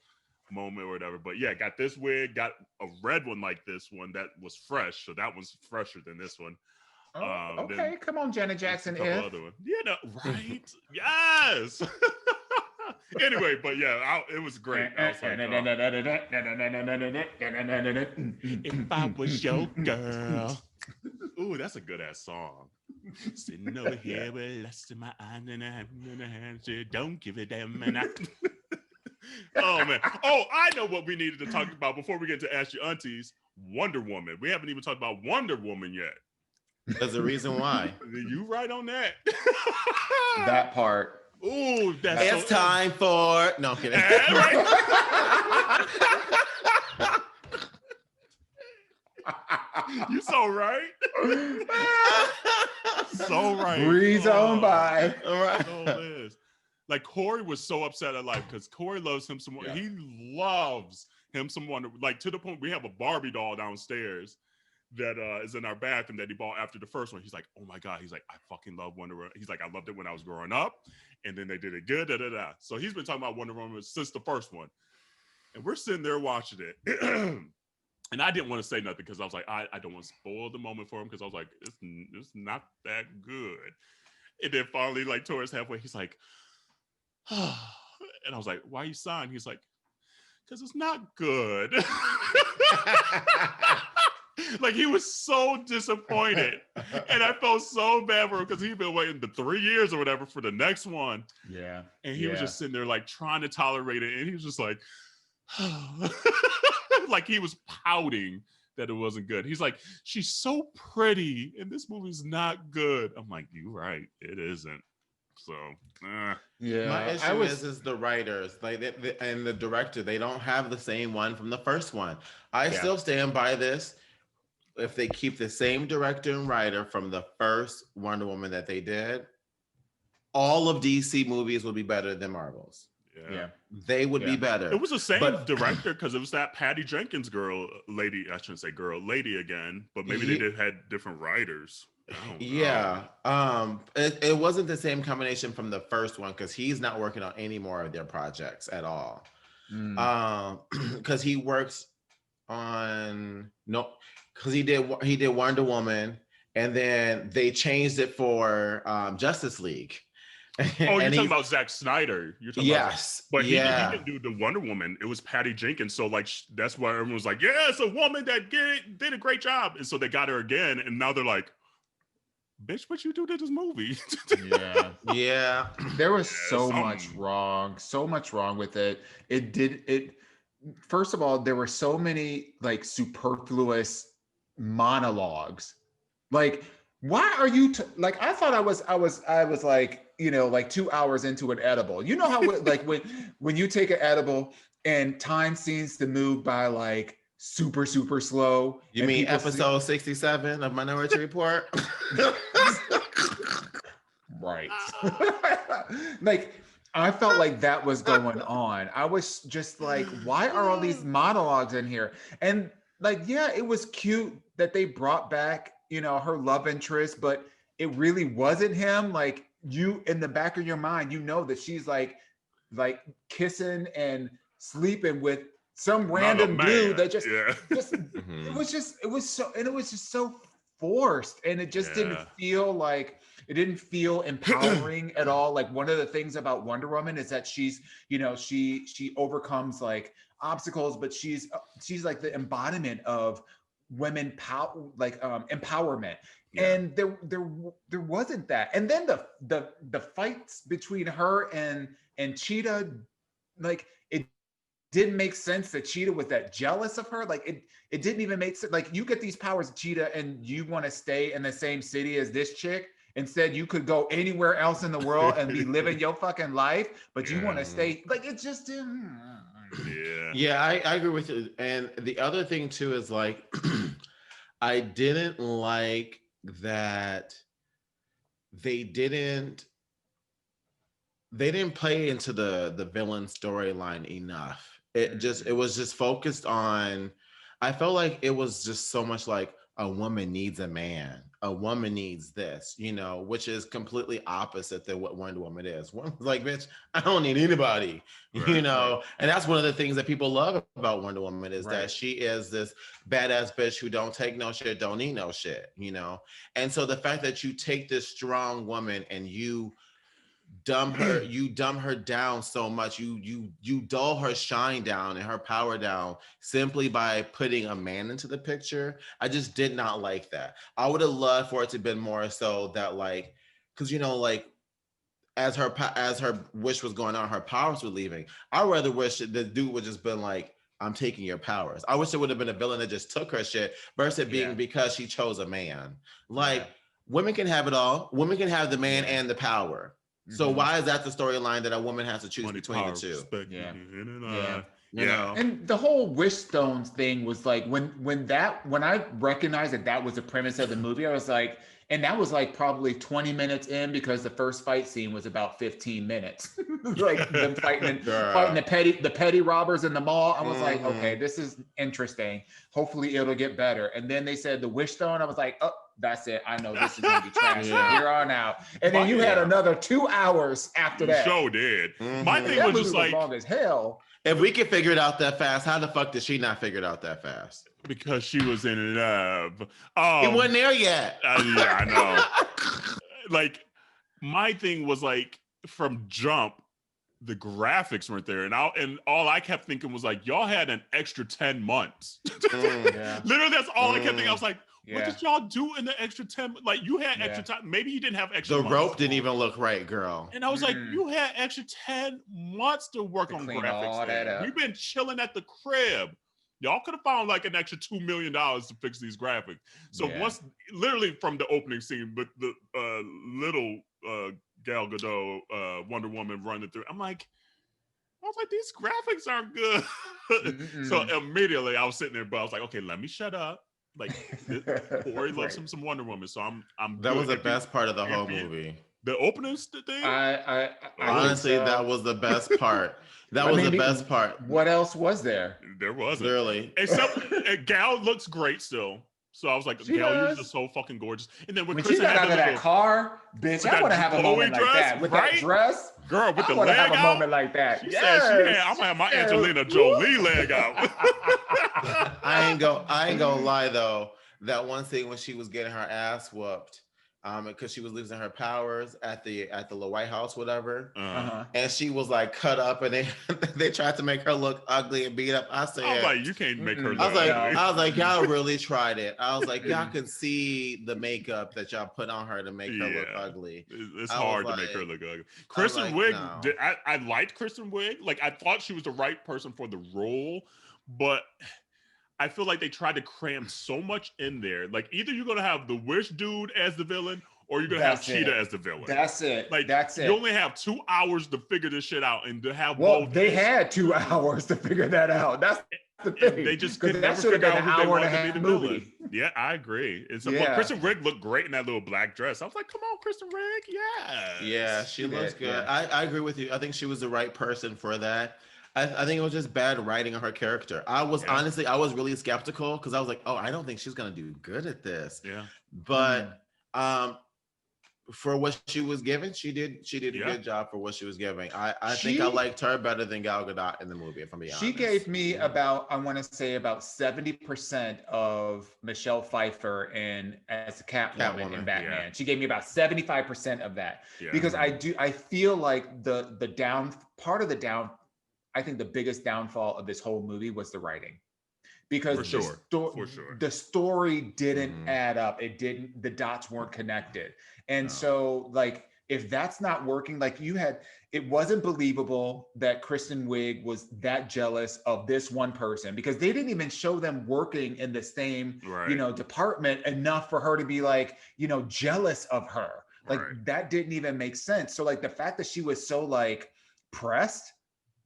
moment or whatever. But yeah, got this wig, got a red one like this one that was fresh. So that one's fresher than this one. Okay, come on, Janet Jackson. Right? Yes. Anyway, but yeah, it was great. I was like, if I was your girl. Ooh, that's a good ass song. Sitting over here with lust in my eye and a hand, don't give a damn man. Oh man. Oh, I know what we needed to talk about before we get to Ask Your Aunties. Wonder Woman. We haven't even talked about Wonder Woman yet. There's a reason why. You right on that. That part. Ooh, that's it's time for no I'm kidding. You so right. So right. Breeze on by. All right. So Liz. Like Corey was so upset at life because Corey loves him some more. Yeah. He loves him some Wonder, like to the point we have a Barbie doll downstairs that is in our bathroom that he bought after the first one. He's like, oh my God. He's like, I fucking love Wonder Woman. He's like, I loved it when I was growing up. And then they did it good. Da, da, da. So he's been talking about Wonder Woman since the first one. And we're sitting there watching it. And I didn't want to say nothing because I was like, I don't want to spoil the moment for him because I was like, it's not that good. And then finally, like towards halfway, he's like, and I was like, why you sighing? He's like, because it's not good. Like he was so disappointed. And I felt so bad for him because he'd been waiting the 3 years or whatever for the next one. Yeah. And he was just sitting there like trying to tolerate it. And he was just like, like he was pouting that it wasn't good. He's like, she's so pretty and this movie's not good. I'm like, you're right, it isn't. So yeah, my issue is the writers, like and the director. They don't have the same one from the first one. I still stand by this. If they keep the same director and writer from the first Wonder Woman that they did, all of DC movies will be better than Marvel's. Yeah. They would be better. It was the same director because it was that Patty Jenkins lady. I shouldn't say lady again, but maybe they had different writers. Yeah. It wasn't the same combination from the first one because he's not working on any more of their projects at all. Because he works on because he did Wonder Woman and then they changed it for Justice League. Oh, you're talking about Zack Snyder. You're talking yes, about, but he didn't do the Wonder Woman. It was Patty Jenkins. So like that's why everyone was like, yeah, it's a woman that did a great job. And so they got her again. And now they're like, bitch, what you do to this movie? Yeah. There was so much wrong with it. First of all, there were so many like superfluous monologues. Like, why are you like? I thought I was like, like 2 hours into an edible. You know how like when you take an edible and time seems to move by like super slow. You mean episode 67 of Minority Report? Right. Like I felt like that was going on. I was just like, why are all these monologues in here? And like, yeah, it was cute that they brought back, her love interest, but it really wasn't him. Like you, in the back of your mind, that she's like kissing and sleeping with some random dude that just it was just so forced, and it just didn't feel empowering at all. Like one of the things about Wonder Woman is that she's, she overcomes like obstacles, but she's like the embodiment of women power, like empowerment. And there wasn't that. And then the fights between her and Cheetah, like it didn't make sense that Cheetah was that jealous of her. Like it didn't even make sense. Like you get these powers, Cheetah, and you want to stay in the same city as this chick. Instead, you could go anywhere else in the world and be living your fucking life, but you want to stay. Like it just didn't. Yeah, I agree with you. And the other thing too is like, I didn't like that they didn't play into the villain storyline enough. It was just focused on, I felt like it was just so much like a woman needs a man, a woman needs this, which is completely opposite than what Wonder Woman is. Woman's like, bitch, I don't need anybody, and that's one of the things that people love about Wonder Woman is that she is this badass bitch who don't take no shit, don't need no shit, and so the fact that you take this strong woman and you dumb her down so much, you dull her shine down and her power down simply by putting a man into the picture. I just did not like that. I would have loved for it to have been more so that like, because like as her wish was going on, her powers were leaving. I rather wish the dude would just been like, I'm taking your powers. I wish it would have been a villain that just took her shit versus it being because she chose a man. Like women can have it all. Women can have the man and the power. So why is that the storyline that a woman has to choose between the two? You know? And the whole wish stones thing was like when I recognized that was the premise of the movie, I was like, and that was like probably 20 minutes in because the first fight scene was about 15 minutes. Like them fighting the petty robbers in the mall. I was like, okay, this is interesting. Hopefully it'll get better. And then they said the wish stone. I was like, oh, that's it. I know this is gonna be trash from here on out. And then you had another 2 hours after that. Show did. My thing was just like long as hell. If we could figure it out that fast, how the fuck did she not figure it out that fast? Because she was in love. It wasn't there yet. Yeah, I know. Like, my thing was like, from jump, the graphics weren't there. And all I kept thinking was like, y'all had an extra 10 months. Literally, that's all I kept thinking. I was like, what did y'all do in the extra 10? Like, you had extra time. Maybe you didn't have extra The rope didn't even look right, girl. And I was like, you had extra 10 months to work on graphics. We've been chilling at the crib. Y'all could have found like an extra $2 million to fix these graphics. So once, literally from the opening scene, but the little Gal Gadot, Wonder Woman running through, I was like, these graphics aren't good. So immediately I was sitting there, but I was like, okay, let me shut up. Like, Corey loves him some Wonder Woman, so I'm. That was the best part of the whole movie. The opening thing. I honestly, that was the best part. That was the best part. What else was there? There wasn't. Literally. Except Gal looks great still. So I was like, Gal, you're just so fucking gorgeous. And then when she got out of that car, bitch, I want to have a moment like that with that dress. Girl, with the leg out. I want to have a moment like that. She said, I'm gonna have my Angelina Jolie leg out. I ain't gonna lie though. That one scene when she was getting her ass whooped, because she was losing her powers at the little White House, whatever, and she was like cut up, and they tried to make her look ugly and beat up. I was like, you can't make her look ugly. I was like, y'all really tried it. I was like, y'all can see the makeup that y'all put on her to make her look ugly. It's hard to make her look ugly. Kristen Wiig, I liked Kristen Wiig. Like, I thought she was the right person for the role, but I feel like they tried to cram so much in there. Like, either you're gonna have the Wish dude as the villain, or you're gonna have Cheetah as the villain. That's it. Like, that's it. You only have 2 hours to figure this shit out, and to have both. They had 2 hours to figure that out. That's the thing. They just could never figure out who they wanted to be the villain. Yeah, I agree. And so, but Kristen Wiig looked great in that little black dress. I was like, come on, Kristen Wiig, yeah, she looks good. Yeah. I agree with you. I think she was the right person for that. I think it was just bad writing of her character. I was honestly, I was really skeptical because I was like, oh, I don't think she's gonna do good at this. Yeah. But for what she was given, she did a good job for what she was giving. I think I liked her better than Gal Gadot in the movie, if I'm being honest. She gave me about 70% of Michelle Pfeiffer as a Catwoman in Batman. Yeah. She gave me about 75% of that. Yeah. Because I feel like I think the biggest downfall of this whole movie was the writing, because the story didn't add up. The dots weren't connected. And so like, if that's not working, like it wasn't believable that Kristen Wiig was that jealous of this one person, because they didn't even show them working in the same, department enough for her to be like, jealous of her. Like that didn't even make sense. So like the fact that she was so like pressed,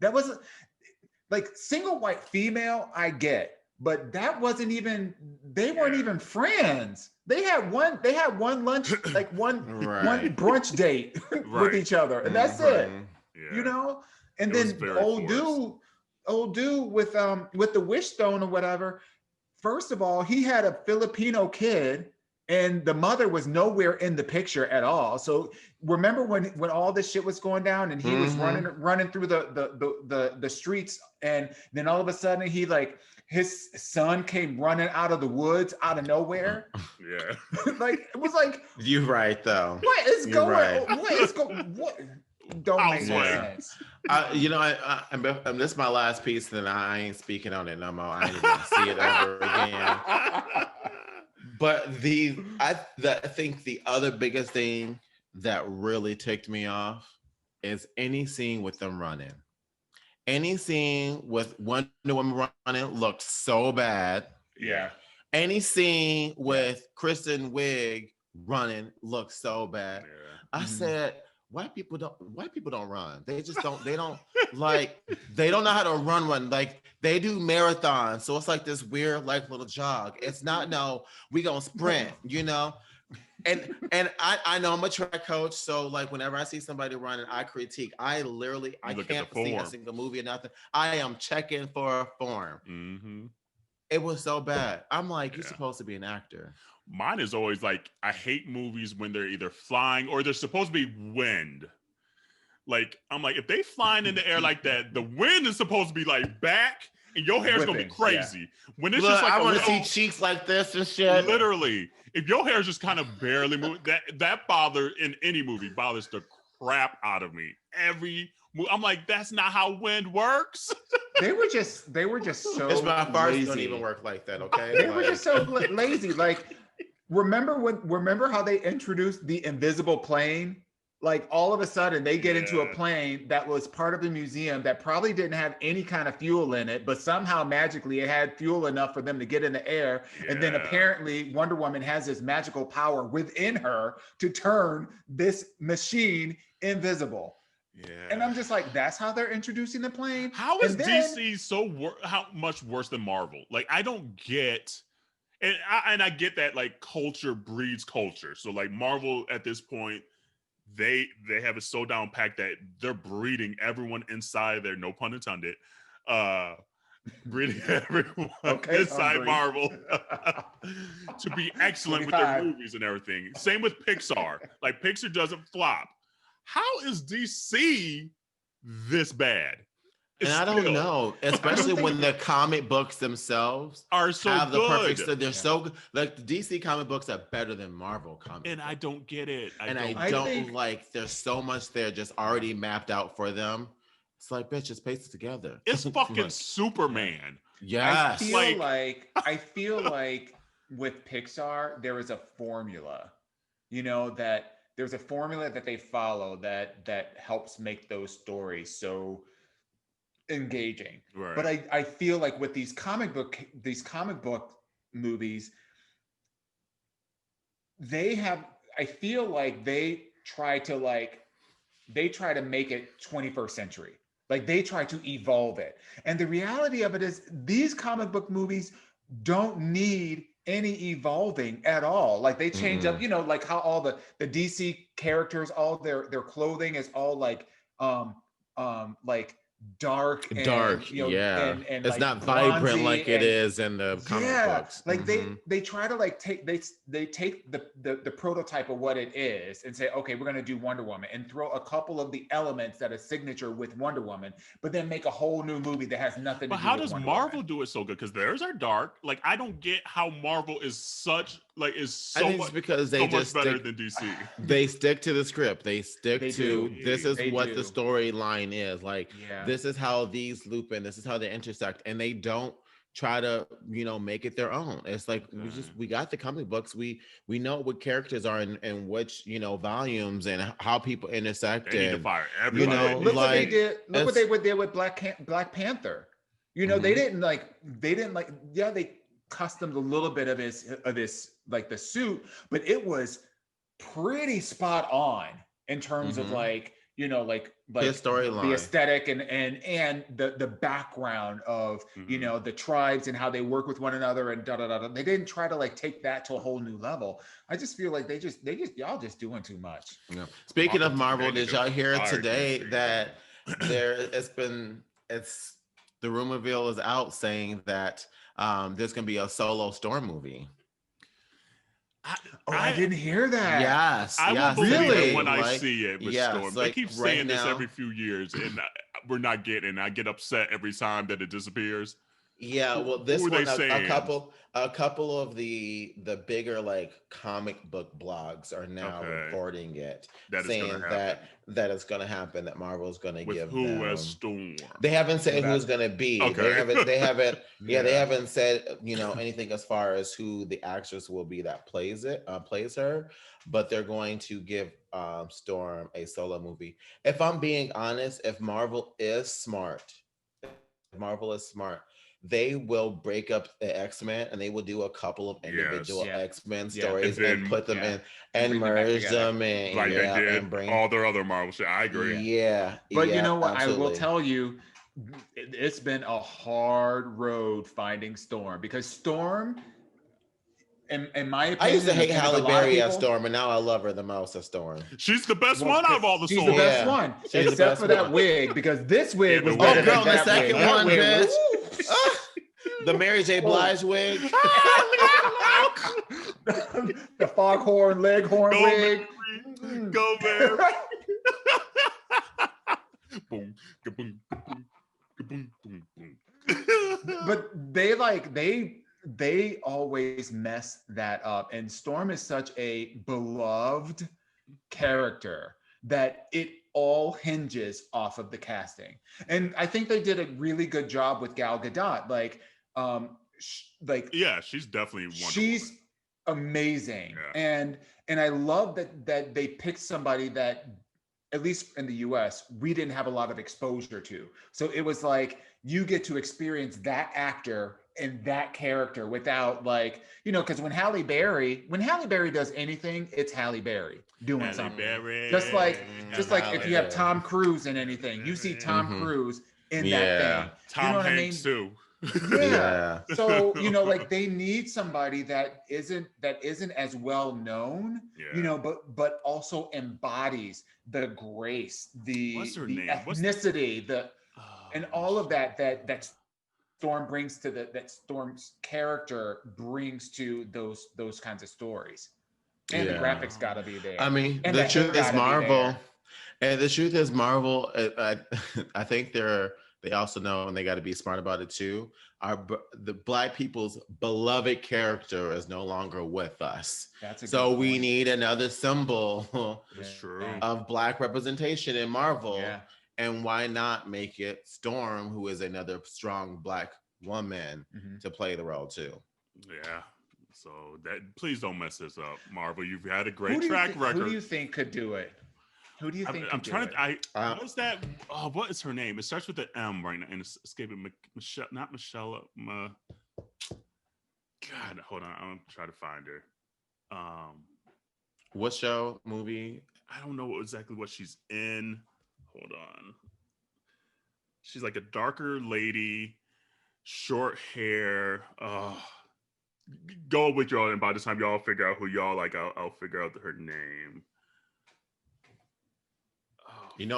that wasn't like single white female, I get, but that wasn't even, they weren't even friends. They had one lunch, like one brunch date with each other. And that's it, And then old dude with the wish stone or whatever. First of all, he had a Filipino kid, and the mother was nowhere in the picture at all. So remember when all this shit was going down, and he was running through the streets, and then all of a sudden his son came running out of the woods out of nowhere. Yeah. Like it was like, you're right though. What is going on? What is going? What don't make sense? This is my last piece, and I ain't speaking on it no more. I ain't gonna see it ever again. But I think the other biggest thing that really ticked me off is any scene with them running. Any scene with Wonder Woman running looked so bad. Yeah. Any scene with Kristen Wiig running looked so bad. Yeah. I said, white people don't run. They just don't, they don't like, they don't know how to run. Like they do marathons. So it's like this weird, like little jog. It's not, no, we gonna sprint, you know? And I know I'm a track coach, so like whenever I see somebody running, I critique. I can't see a single movie or nothing. I am checking for a form. Mm-hmm. It was so bad. I'm like, you're supposed to be an actor. Mine is always like, I hate movies when they're either flying or they're supposed to be wind. Like, I'm like, if they flying in the air like that, the wind is supposed to be like back and your hair's gonna be crazy. Yeah. When it's just like I want to see cheeks like this and shit. Literally, if your hair is just kind of barely moving, that bother in any movie bothers the crap out of me. I'm like, that's not how wind works. They were just so it's my farts lazy. Don't even work like that, okay? They were just so lazy. Like, remember how they introduced the invisible plane? Like all of a sudden they get into a plane that was part of the museum that probably didn't have any kind of fuel in it, but somehow magically it had fuel enough for them to get in the air. And then apparently Wonder Woman has this magical power within her to turn this machine invisible. Yeah. And I'm just like, that's how they're introducing the plane. How is DC how much worse than Marvel? Like, I don't get, and I get that like culture breeds culture. So like Marvel at this point, they have it so down packed that they're breeding everyone inside there, no pun intended, breeding everyone inside Marvel to be excellent 25. With their movies and everything. Same with Pixar. Like Pixar doesn't flop. How is DC this bad? And I don't know, especially when the comic books themselves are so have good. The perfect stuff. They're so good. Like the DC comic books are better than Marvel comics. And I don't get it. I don't like there's so much there just already mapped out for them. It's like, bitch, just paste it together. It's fucking Superman. Yes. I feel like with Pixar, there is a formula, you know, that there's a formula that they follow that helps make those stories so engaging. Right. But I feel like with these comic book movies, I feel like they try to make it 21st century. Like they try to evolve it. And the reality of it is these comic book movies don't need any evolving at all. Like they change up, you know, like how all the DC characters, all their clothing is all like dark, you know, and it's like not vibrant like it is in the comic books. Like they try to like take the prototype of what it is and say, okay, we're gonna do Wonder Woman and throw a couple of the elements that are signature with Wonder Woman, but then make a whole new movie that has nothing to do with But how does Marvel Woman. do it so good? Because theirs are dark. Like I don't get how Marvel is so I think it's because they much better than DC. They stick to the script. They stick to this is what the storyline is. Like this is how these loop in, this is how they intersect, and they don't try to, you know, make it their own. It's like we got the comic books. We know what characters are in which, you know, volumes and how people intersect. They need to fire everybody. You know, look what they did. Look what they did with Black Panther. You know, they didn't they customed a little bit of his like the suit, but it was pretty spot on in terms of like, you know, like his storyline, the aesthetic and the background of you know, the tribes and how they work with one another and da da da. They didn't try to like take that to a whole new level. I just feel like y'all just doing too much. Yeah. Speaking of Marvel, did y'all hear today that the rumor mill is out saying that there's gonna be a solo Storm movie. I didn't hear that. Yes, I will believe it when I see it with Storm. Like they keep saying this every few years, and we're not getting. I get upset every time that it disappears. Yeah, well, this one, a couple of the bigger like comic book blogs are now reporting it, saying that it's going to happen. That Marvel's going to give them as Storm. They haven't said who it's going to be. Okay. They haven't. They haven't said, you know, anything as far as who the actress will be that plays her. But they're going to give Storm a solo movie. If I'm being honest, if Marvel is smart Marvel is smart. They will break up the X-Men and they will do a couple of individual X-Men stories and put them in and merge them in. Like they did all their other Marvel shit. I agree. Yeah. But you know what? Absolutely. I will tell you, it's been a hard road finding Storm, because Storm, in my opinion, I used to hate Halle Berry as Storm, and now I love her the most as Storm. She's the best one out of all the Storms. She's the best one, except for that wig, because this wig was better than that second wig. one, bitch. The Mary J. Blige wig. The foghorn, leghorn wig. Go, Mary. Boom, boom, boom, boom, boom, boom. But they always mess that up, and Storm is such a beloved character that it all hinges off of the casting. And I think they did a really good job with Gal Gadot. She's definitely wonderful. She's amazing. And I love that they picked somebody that, at least in the US, we didn't have a lot of exposure to. So it was like, you get to experience that actor and that character without, like, because when Halle Berry does anything, it's Halle Berry doing something. Just like if you have Tom Cruise in anything, you see Tom Cruise in that thing. Tom Hanks too. Yeah. So, like, they need somebody that isn't as well known, but also embodies the grace, the ethnicity, and all of that Storm brings to that Storm's character brings to those kinds of stories. And the graphics gotta be there. I mean, the truth is Marvel. And the truth is Marvel, I think they also know, and they got to be smart about it too, the Black people's beloved character is no longer with us. So we need another symbol of Black representation in Marvel. Yeah. And why not make it Storm, who is another strong Black woman, to play the role too? Yeah. So please don't mess this up, Marvel. You've had a great track record. Who do you think could do it? Who do you think? I'm trying to. What's that? Oh, what is her name? It starts with an M right now, and it's escaping. Michelle, not Michelle. God, hold on. I'm trying to find her. What show? Movie? I don't know exactly what she's in. Hold on. She's like a darker lady, short hair. Go with y'all, and by the time y'all figure out who y'all like, I'll figure out her name.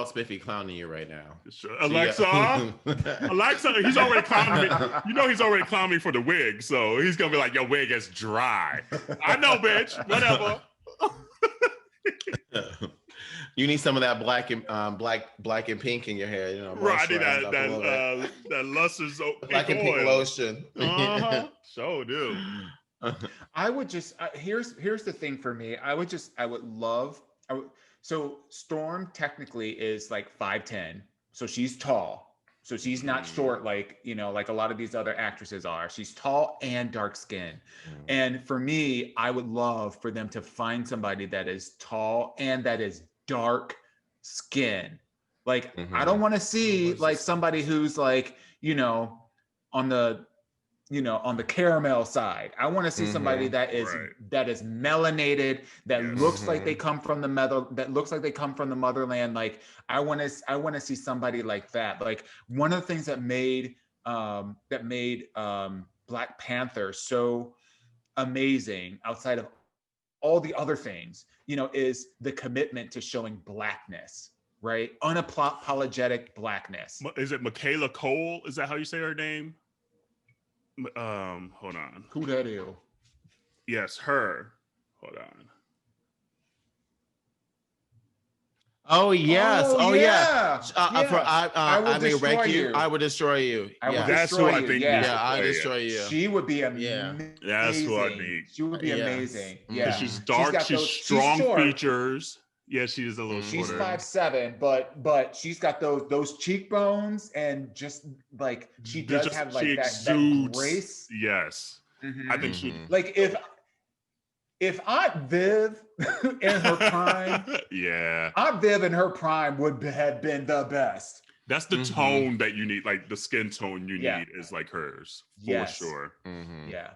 Spiffy clowning you right now. Alexa, Alexa, he's already clowning me. He's already clowning me for the wig, so he's gonna be like, "Your wig is dry." I know, bitch. Whatever. You need some of that black and pink in your hair, Right, I need that lustrous black and pink lotion. So do. I would just here's the thing for me. So Storm technically is like 5'10", so she's tall. So she's not short like a lot of these other actresses are. She's tall and dark skin. And for me, I would love for them to find somebody that is tall and that is dark skin. Like, I don't want to see like somebody who's like, on the caramel side. I want to see somebody that is melanated, that looks like they come from the motherland. Like, I want to see somebody like that. Like, one of the things that made Black Panther so amazing, outside of all the other things, is the commitment to showing Blackness, right? Unapologetic Blackness. Is it Michaela Cole? Is that how you say her name? Hold on. Who that is? Yes, her. Hold on. Oh yes. Oh yeah. I may wreck you. I would destroy you. That's who I think. Yeah, I destroy you. She would be amazing. That's who I need. She would be amazing. Yeah. She's dark. She's strong features. Yeah, she is a little shorter. She's 5'7", but she's got those cheekbones, and just like she does have like that grace. Yes, I think she like if Aunt Viv in her prime. Yeah, Aunt Viv in her prime would have been the best. That's the tone that you need, like the skin tone you need is like hers for sure. Yeah.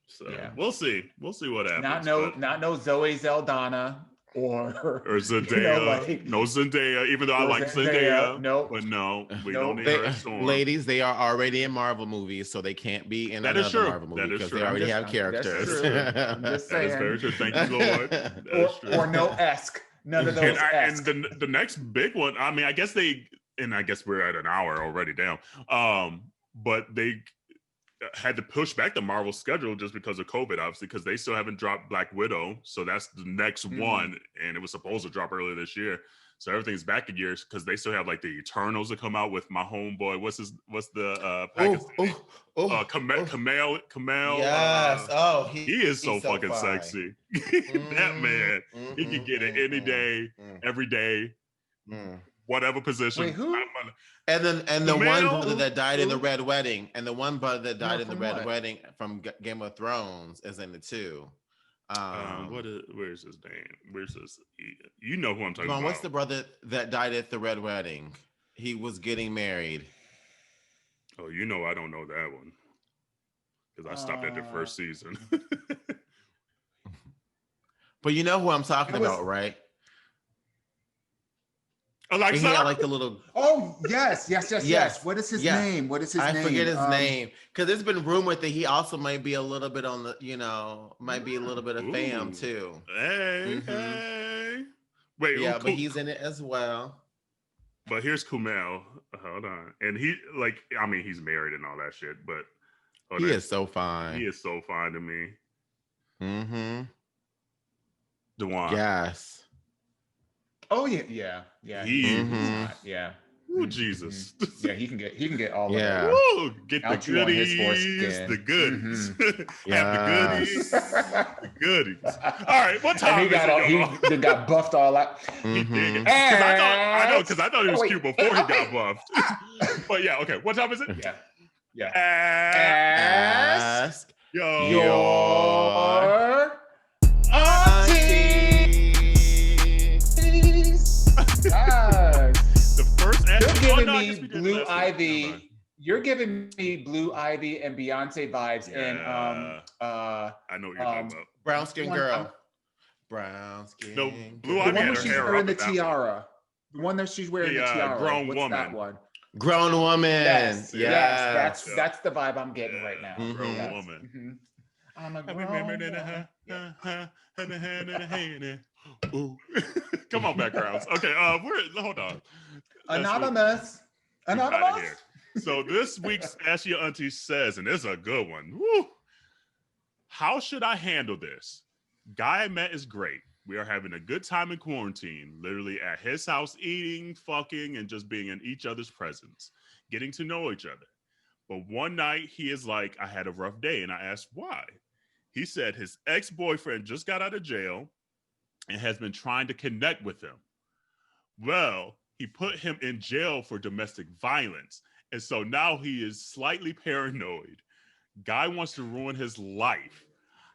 So we'll see. We'll see what happens. Not no Zoe Zeldana or Zendaya. No Zendaya, even though I like Zendaya. No, but no, we don't need her storm. Ladies, they are already in Marvel movies, so they can't be in another Marvel movie because they already have characters. I'm just saying. That is very true. Thank you, Lord. Or no Esk. None of those. And the next big one, I mean, I guess we're at an hour already down. But they had to push back the Marvel schedule just because of COVID, obviously, because they still haven't dropped Black Widow. So that's the next one. And it was supposed to drop earlier this year. So everything's back a year because they still have like the Eternals to come out with my homeboy. What's the Pakistan? Kamal. Yes. He is so fucking sexy. That man, he can get it any day, every day, whatever position. Wait, who? And the one brother that died in the Red Wedding, and the one brother that died in the Red Wedding from Game of Thrones is in it too. Where's his name? Where's this? You know who I'm talking about. What's the brother that died at the Red Wedding? He was getting married. Oh, you know I don't know that one because I stopped at the first season. But you know who I'm talking about, right? Alexa? He had like the little. Oh yes. What is his name? What is his name? I forget his name because it's been rumored that he also might be a little bit on the, might be a little bit of fam too. Hey. Wait. Yeah, but he's in it as well. But here's Kumail. Hold on, and he's married and all that shit, but he is so fine. He is so fine to me. Dawon. Yes. Oh yeah. Yeah. Ooh, Jesus. Yeah, he can get all of it. Woo, get the goodies. The goodies. Have the goodies. All right, what time is it? He got buffed all out. He did. Because I thought he was cute before he got buffed. But yeah, okay. What time is it? Yeah. Ask your auntie. The first You're giving me Blue Ivy. You're giving me Blue Ivy and Beyonce vibes, and I know what you're talking about. Brown skin girl. Brown skin. No, Blue Ivy had her hair wearing the tiara. The one that she's wearing the tiara. Grown What's woman. that one? Grown woman. Yes. That's the vibe I'm getting right now. Grown woman. I'm a grown woman. Ooh. Come on, backgrounds. Okay, hold on. Anonymous. So this week's Ask Your Auntie says, and it's a good one. Woo. How should I handle this? Guy I met is great. We are having a good time in quarantine, literally at his house, eating, fucking, and just being in each other's presence, getting to know each other. But one night he is like, I had a rough day, and I asked why. He said his ex-boyfriend just got out of jail and has been trying to connect with him. Well, he put him in jail for domestic violence. And so now he is slightly paranoid. Guy wants to ruin his life.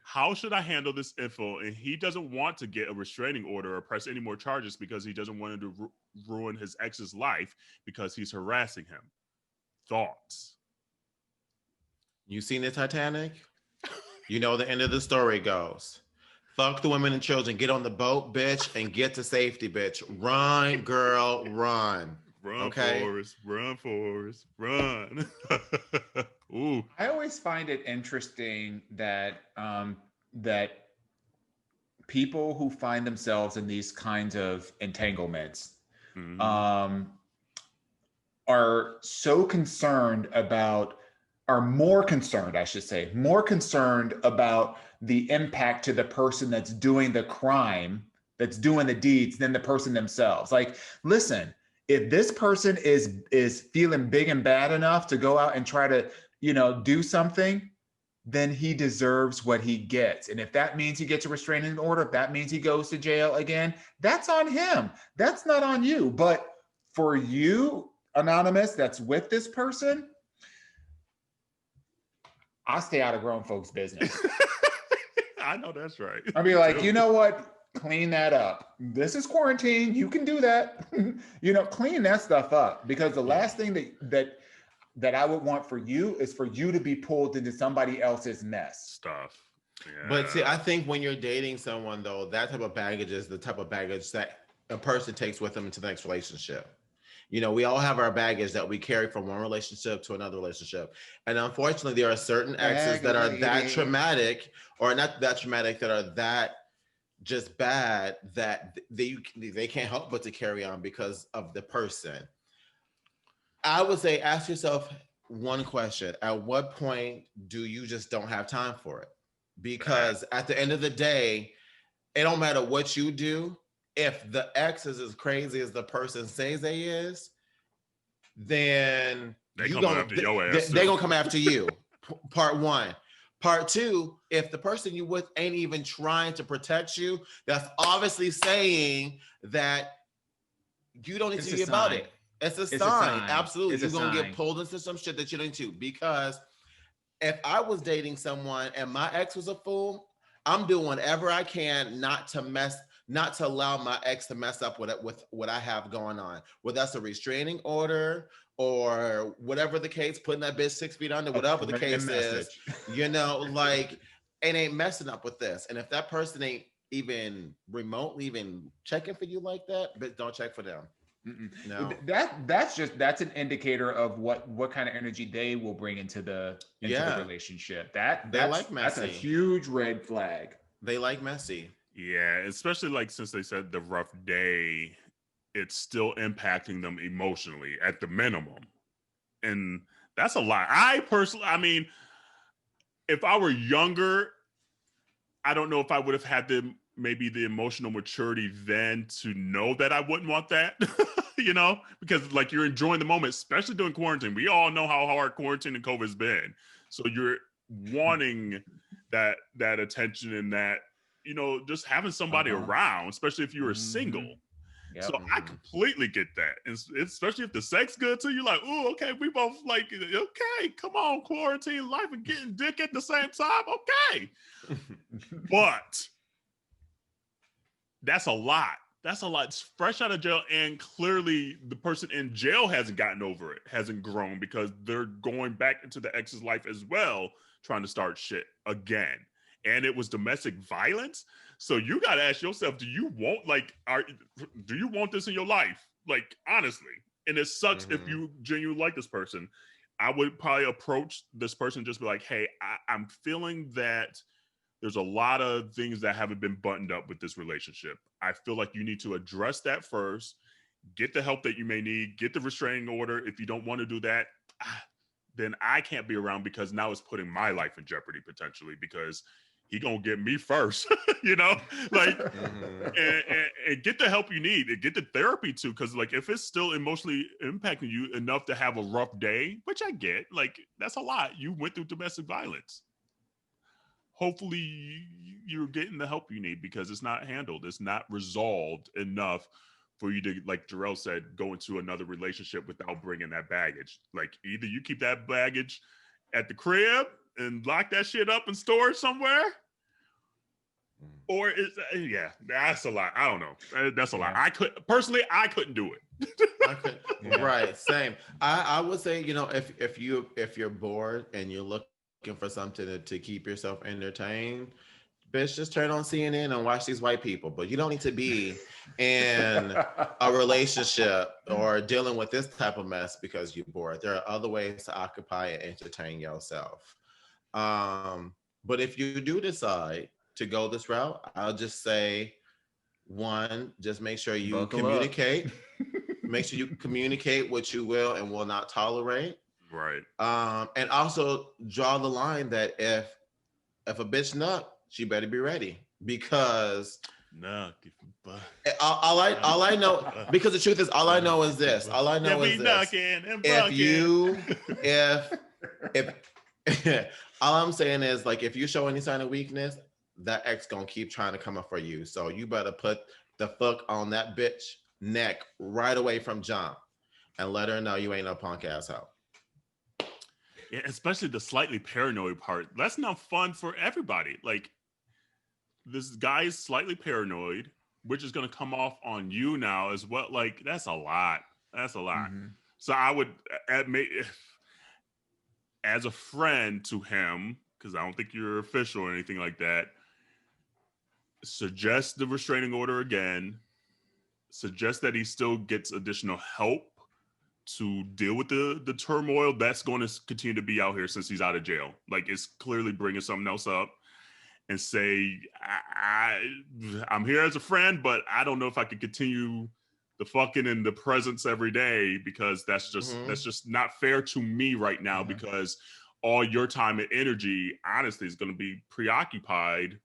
How should I handle this info? And he doesn't want to get a restraining order or press any more charges because he doesn't want to ruin his ex's life because he's harassing him. Thoughts? You seen the Titanic? You know the end of the story goes. Fuck the women and children. Get on the boat, bitch, and get to safety, bitch. Run, girl, run. Run, okay? Forrest, run. Ooh. I always find it interesting that that people who find themselves in these kinds of entanglements are so concerned about, are more concerned about the impact to the person that's doing the crime, that's doing the deeds, than the person themselves. Like, listen, if this person is feeling big and bad enough to go out and try to, do something, then he deserves what he gets. And if that means he gets a restraining order, if that means he goes to jail again, that's on him. That's not on you. But for you, Anonymous, that's with this person, I'll stay out of grown folks' business. I know that's right. I'll be like, you know what? clean that up. This is quarantine. You can do that. Clean that stuff up, because the last thing that I would want for you is for you to be pulled into somebody else's mess. Stuff. Yeah. But see, I think when you're dating someone, though, that type of baggage is the type of baggage that a person takes with them into the next relationship. We all have our baggage that we carry from one relationship to another relationship. And unfortunately, there are certain exes that are that traumatic, or not that traumatic, that are that just bad that they can't help but to carry on because of the person. I would say ask yourself one question. At what point do you just don't have time for it? Because at the end of the day, it don't matter what you do. If the ex is as crazy as the person says they is, then they're gonna come after you. Part one. Part two, if the person you with ain't even trying to protect you, that's obviously saying that you don't need to be about it. It's a sign. Absolutely. You're going to get pulled into some shit that you don't need to. Because if I was dating someone and my ex was a fool, I'm doing whatever I can not to allow my ex to mess up with what I have going on. Whether that's a restraining order or whatever the case, putting that bitch 6 feet under, whatever the case is, it ain't messing up with this. And if that person ain't even remotely even checking for you like that, bitch, don't check for them. No. That's an indicator of what kind of energy they will bring into the relationship. That's a huge red flag. They like messy. Yeah, especially since they said the rough day, it's still impacting them emotionally at the minimum. And that's a lot. I personally, if I were younger, I don't know if I would have had maybe the emotional maturity then to know that I wouldn't want that, because you're enjoying the moment, especially during quarantine. We all know how hard quarantine and COVID has been. So you're wanting that attention and that, just having somebody around, especially if you're single. Yep. So I completely get that. And especially if the sex good too, you're like, oh, okay, we both okay, come on, quarantine life and getting dick at the same time. Okay. But that's a lot. That's a lot. It's fresh out of jail, and clearly the person in jail hasn't gotten over it, hasn't grown, because they're going back into the ex's life as well, trying to start shit again. And it was domestic violence. So you got to ask yourself, do you want this in your life? Honestly. And it sucks if you genuinely like this person. I would probably approach this person and just be like, hey, I'm feeling that there's a lot of things that haven't been buttoned up with this relationship. I feel like you need to address that first, get the help that you may need, get the restraining order. If you don't want to do that, then I can't be around, because now it's putting my life in jeopardy potentially, because he gonna get me first, and get the help you need, and get the therapy too. Cause if it's still emotionally impacting you enough to have a rough day, which I get, that's a lot. You went through domestic violence. Hopefully you're getting the help you need, because it's not handled. It's not resolved enough for you to, like Jerrell said, go into another relationship without bringing that baggage. Either you keep that baggage at the crib and lock that shit up and store it somewhere, or that's a lot. I don't know. That's a lot. I couldn't do it. Right. Same. I would say, if you're bored and you're looking for something to keep yourself entertained, bitch, just turn on CNN and watch these white people. But you don't need to be in a relationship or dealing with this type of mess because you're bored. There are other ways to occupy and entertain yourself. But if you do decide to go this route, I'll just say, one, just make sure you communicate. Make sure you communicate what you will and will not tolerate. Right. And also draw the line that if a bitch nut, she better be ready, because all I know, because the truth is, all I know is this. All I know is this. If all I'm saying is, if you show any sign of weakness, that ex gonna keep trying to come up for you. So you better put the fuck on that bitch neck right away from jump and let her know you ain't no punk asshole. Yeah, especially the slightly paranoid part. That's not fun for everybody. this guy is slightly paranoid, which is going to come off on you now as well. Like, that's a lot. That's a lot. Mm-hmm. So I would admit, as a friend to him, because I don't think you're official or anything like that, suggest the restraining order again. Suggest that he still gets additional help to deal with the turmoil that's going to continue to be out here since he's out of jail. Like, it's clearly bringing something else up. And say, I'm here as a friend, but I don't know if I could continue the fucking in the presence every day, because that's just not fair to me right now, because all your time and energy, honestly, is going to be preoccupied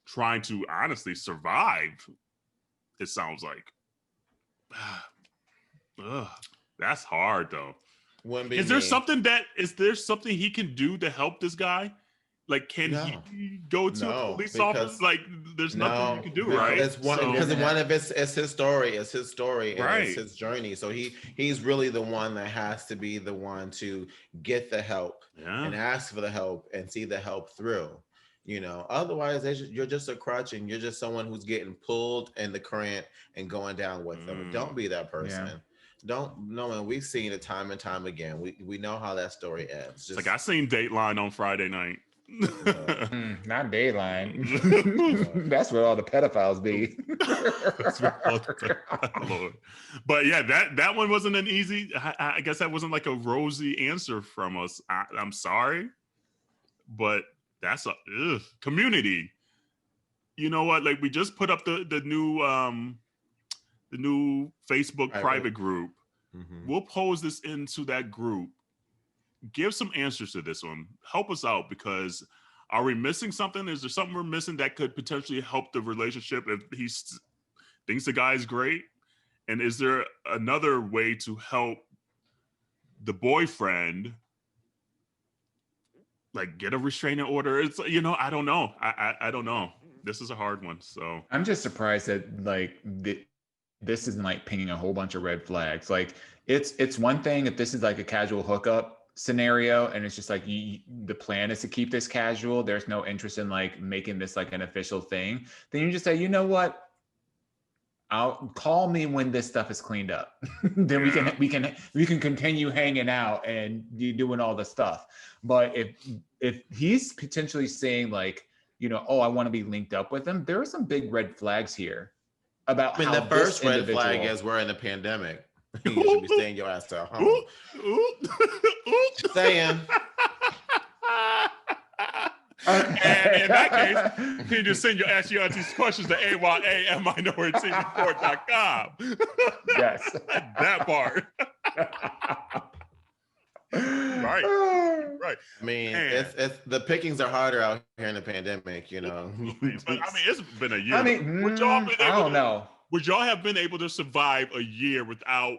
trying to honestly survive. It sounds like. That's hard though. Is there something he can do to help this guy? Like, can he go to a police office? Like, there's nothing you can do, right? It's one of it's his story. It's his story, and it's his journey. So he's really the one that has to be the one to get the help and ask for the help and see the help through. You know, otherwise you're just a crutch, and you're just someone who's getting pulled in the current and going down with them. Don't be that person. Yeah. And we've seen it time and time again. We know how that story ends. It's like, I seen Dateline on Friday night. Not Dayline. That's where all the pedophiles be. But yeah, that one wasn't an easy. I guess that wasn't like a rosy answer from us. I'm sorry, but that's a community. You know what? Like, we just put up the new Facebook private group. Mm-hmm. We'll pose this into that group. Give some answers to this one. Help us out, because are we missing something? Is there something we're missing that could potentially help the relationship if he thinks the guy is great? And is there another way to help the boyfriend, like, get a restraining order? It's, you know, I don't know. I don't know. This is a hard one. So I'm just surprised that, like, this isn't like pinging a whole bunch of red flags. Like, it's one thing if this is like a casual hookup scenario, and it's just like the plan is to keep this casual, there's no interest in like making this like an official thing, then you just say, you know what, I'll call me when this stuff is cleaned up. Then we can continue hanging out and you doing all the stuff. But if he's potentially saying, like, you know, oh, I want to be linked up with him, there are some big red flags here about how the first red flag is we're in a pandemic. You should be staying your ass at home. Just saying. And in that case, can you just send your Ask Your Aunties questions to AYA@MinoriTeaReport.com? Yes. That part. Right. I mean, it's the pickings are harder out here in the pandemic, you know. But I mean, it's been a year. I mean, I don't know. Would y'all have been able to survive a year without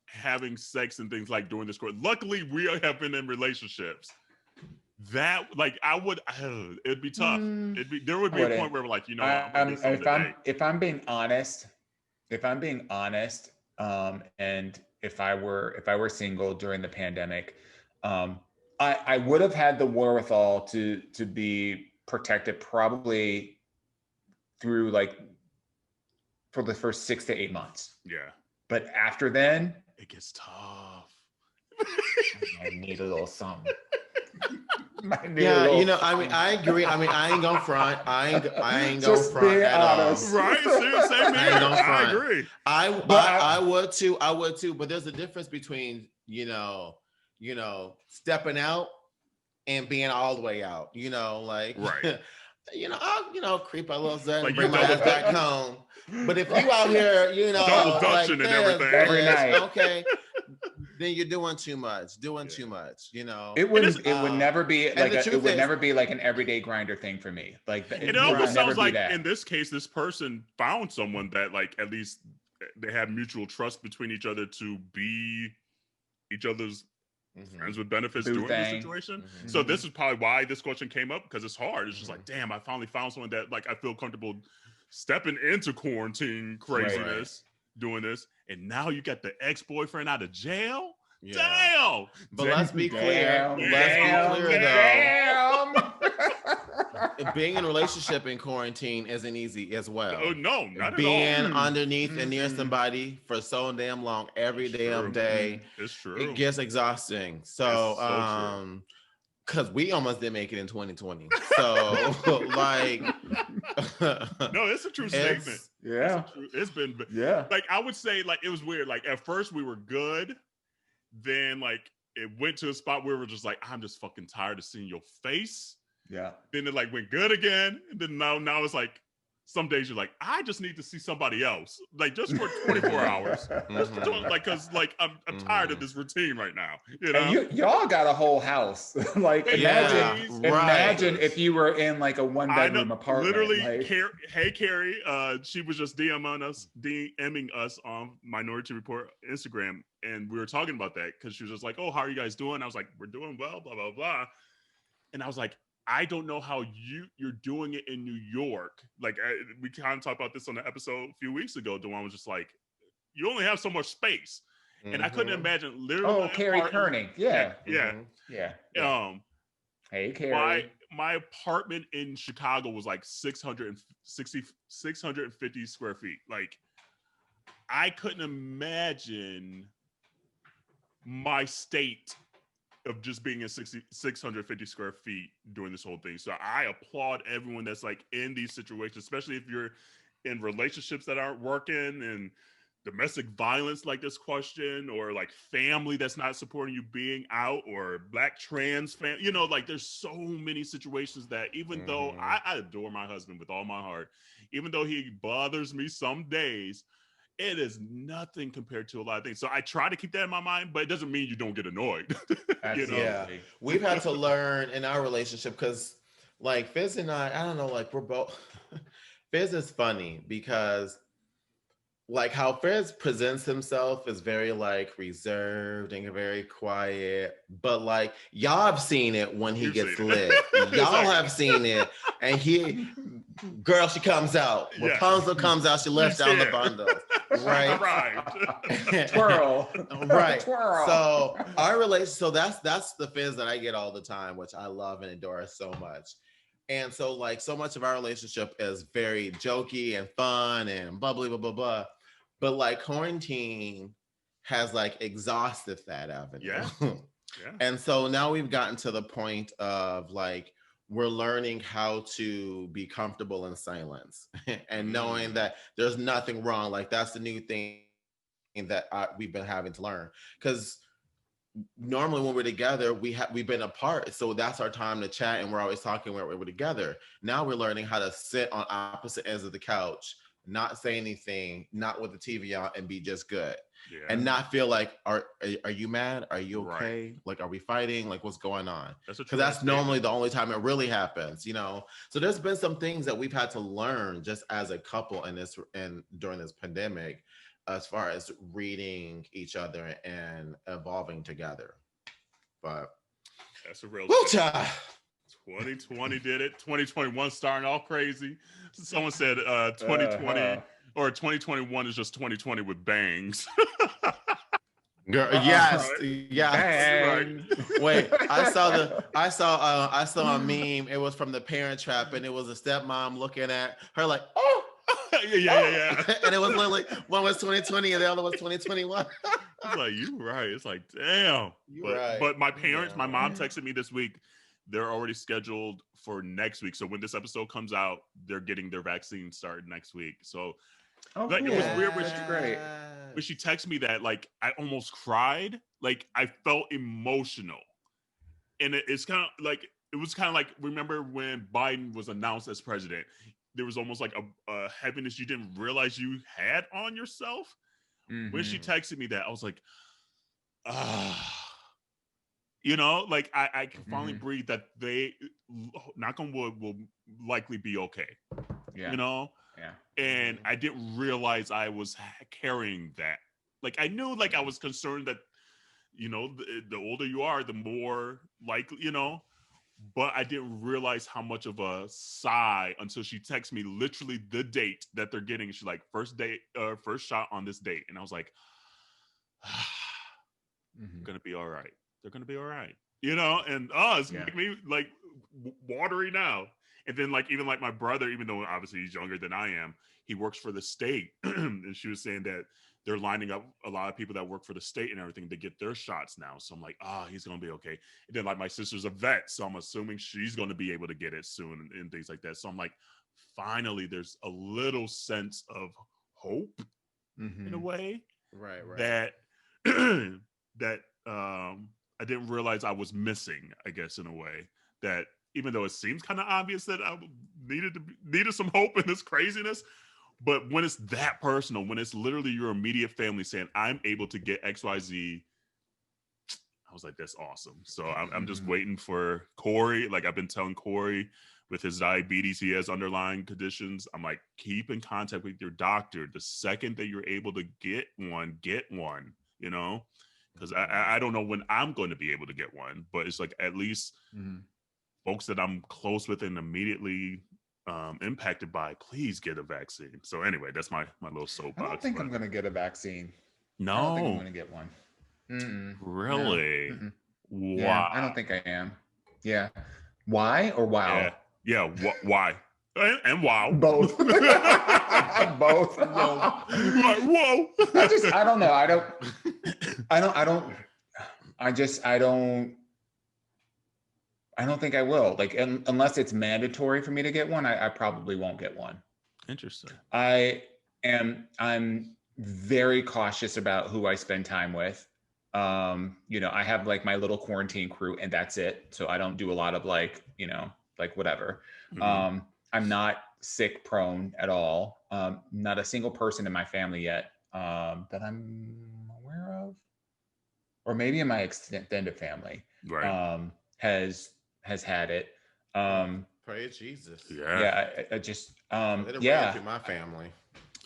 having sex and things like during this course? Luckily, we have been in relationships. That, like, it'd be tough. There would be a point where we're like, you know, if I'm being honest, and if I were single during the pandemic, I would have had the wherewithal to be protected probably through, like, for the first 6 to 8 months. Yeah. But after then, it gets tough. I need a little something. You know, I mean, I agree. I mean, I ain't gonna front. I ain't gonna front at all. Right? Same here. I agree. I would too. But there's a difference between, you know, stepping out and being all the way out. You know, like, right. I'll creep a little bit and bring my ass back home. But if you out here, you know, double dutching and everything every night, okay, then you're doing too much. Too much. You know, it would never be like never be like an everyday grinder thing for me. Like, it almost sounds like in this case, this person found someone that, like, at least they have mutual trust between each other to be each other's friends with benefits during this situation. Mm-hmm. So this is probably why this question came up, because it's hard. It's just like, damn, I finally found someone that, like, I feel comfortable stepping into quarantine craziness, doing this. And now you got the ex-boyfriend out of jail? Yeah. Damn! But let's be clear. being in a relationship in quarantine isn't easy as well. Oh no, not being at all. underneath and near somebody for so damn long every damn day. It's true. It gets exhausting. So, because we almost didn't make it in 2020. So, like, no, it's a true statement. Yeah, it's been. Yeah, like I would say, like it was weird. Like at first we were good, then like it went to a spot where we were just like, I'm just fucking tired of seeing your face. Yeah. Then it like went good again, and then now it's like some days you're like, I just need to see somebody else, like just for 24 hours. Like, cause like I'm tired of this routine right now. You know, and y'all got a whole house. Like imagine if you were in like a 1-bedroom apartment. Literally, like... hey Carrie, she was just DMing us on Minority Report Instagram, and we were talking about that because she was just like, oh, how are you guys doing? I was like, we're doing well, blah blah blah, and I was like, I don't know how you're doing it in New York. Like we kind of talked about this on the episode a few weeks ago. Dawon was just like, you only have so much space, and I couldn't imagine literally. Oh, Carrie Kerning, yeah. Hey, Carrie. My apartment in Chicago was like 650 square feet. Like, I couldn't imagine my state of just being in 650 square feet doing this whole thing. So I applaud everyone that's like in these situations, especially if you're in relationships that aren't working and domestic violence like this question, or like family that's not supporting you being out, or Black trans family, you know, like there's so many situations that even though I adore my husband with all my heart, even though he bothers me some days, it is nothing compared to a lot of things. So I try to keep that in my mind, but it doesn't mean you don't get annoyed. You know? Yeah, we've had to learn in our relationship because, like, Fizz and I don't know, like we're both. Fizz is funny because, like, how Fizz presents himself is very like reserved and very quiet, but like y'all have seen it when he gets lit. Y'all have seen it, and girl, she comes out. Rapunzel comes out. She left down the bundle. Right. Twirl. Right. Twirl. So our relationship. So that's the Fizz that I get all the time, which I love and adore so much. And so, like, so much of our relationship is very jokey and fun and bubbly, blah blah blah. But like quarantine has like exhausted that avenue. Yeah. And so now we've gotten to the point of like we're learning how to be comfortable in silence and knowing that there's nothing wrong. Like that's the new thing that we've been having to learn, because normally when we're together, we've been apart. So that's our time to chat, and we're always talking when we're together. Now we're learning how to sit on opposite ends of the couch, not say anything, not with the TV on, and be just good. And not feel like, are you mad? Are you okay? Right. Like, are we fighting? Like, what's going on? Because that's normally the only time it really happens, you know? So there's been some things that we've had to learn just as a couple during this pandemic, as far as reading each other and evolving together. But that's a real 2020 did it. 2021 starting all crazy. Someone said 2020 or 2021 is just 2020 with bangs. Girl, yes. Right. Wait, I saw a meme. It was from The Parent Trap, and it was a stepmom looking at her like, oh. Yeah. And it was literally, one was 2020 and the other was 2021. It's like, you right. It's like, damn. But my parents, my mom texted me this week. They're already scheduled for next week. So when this episode comes out, they're getting their vaccine started next week. So like, it was weird when she texted me that, like, I almost cried. Like, I felt emotional. And it's kind of like, it was kind of like, remember when Biden was announced as president? There was almost like a heaviness you didn't realize you had on yourself. When she texted me that, I was like, you know, like I can finally breathe that they, knock on wood, will likely be okay. You know? And I didn't realize I was carrying that. Like, I knew, like, I was concerned that, you know, the older you are, the more likely, you know, but I didn't realize how much of a sigh until she texted me literally the date that they're getting. She's like, first shot on this date. And I was like, gonna be all right. They're gonna be all right. You know, and it's making me like watery now. And then like even like my brother, even though obviously he's younger than I am, he works for the state. And she was saying that they're lining up a lot of people that work for the state and everything to get their shots now. So I'm like, he's gonna be okay. And then like my sister's a vet, so I'm assuming she's gonna be able to get it soon and things like that. So I'm like, finally, there's a little sense of hope in a way, right? That that I didn't realize I was missing. I guess in a way that even though it seems kind of obvious that I needed some hope in this craziness, but when it's that personal, when it's literally your immediate family saying, I'm able to get XYZ, I was like, that's awesome. So I'm just waiting for Corey. Like I've been telling Corey with his diabetes, he has underlying conditions. I'm like, keep in contact with your doctor. The second that you're able to get one, you know? Because I don't know when I'm going to be able to get one, but it's like at least folks that I'm close with and immediately impacted by, please get a vaccine. So anyway, that's my little soapbox. I don't think I'm going to get a vaccine. No. I don't think I'm going to get one. Really? No. Wow. Yeah, I don't think I am. Yeah. Why or wow? Yeah. Why? And wow. Both. Both. Whoa. Like, whoa. I don't know. I don't think I will. Like, unless it's mandatory for me to get one, I probably won't get one. Interesting. I'm very cautious about who I spend time with. I have like my little quarantine crew and that's it. So I don't do a lot of like whatever. I'm not sick prone at all. Not a single person in my family yet that I'm aware of, or maybe in my extended family, right. Has had it. Praise Jesus. Yeah. I just through my family.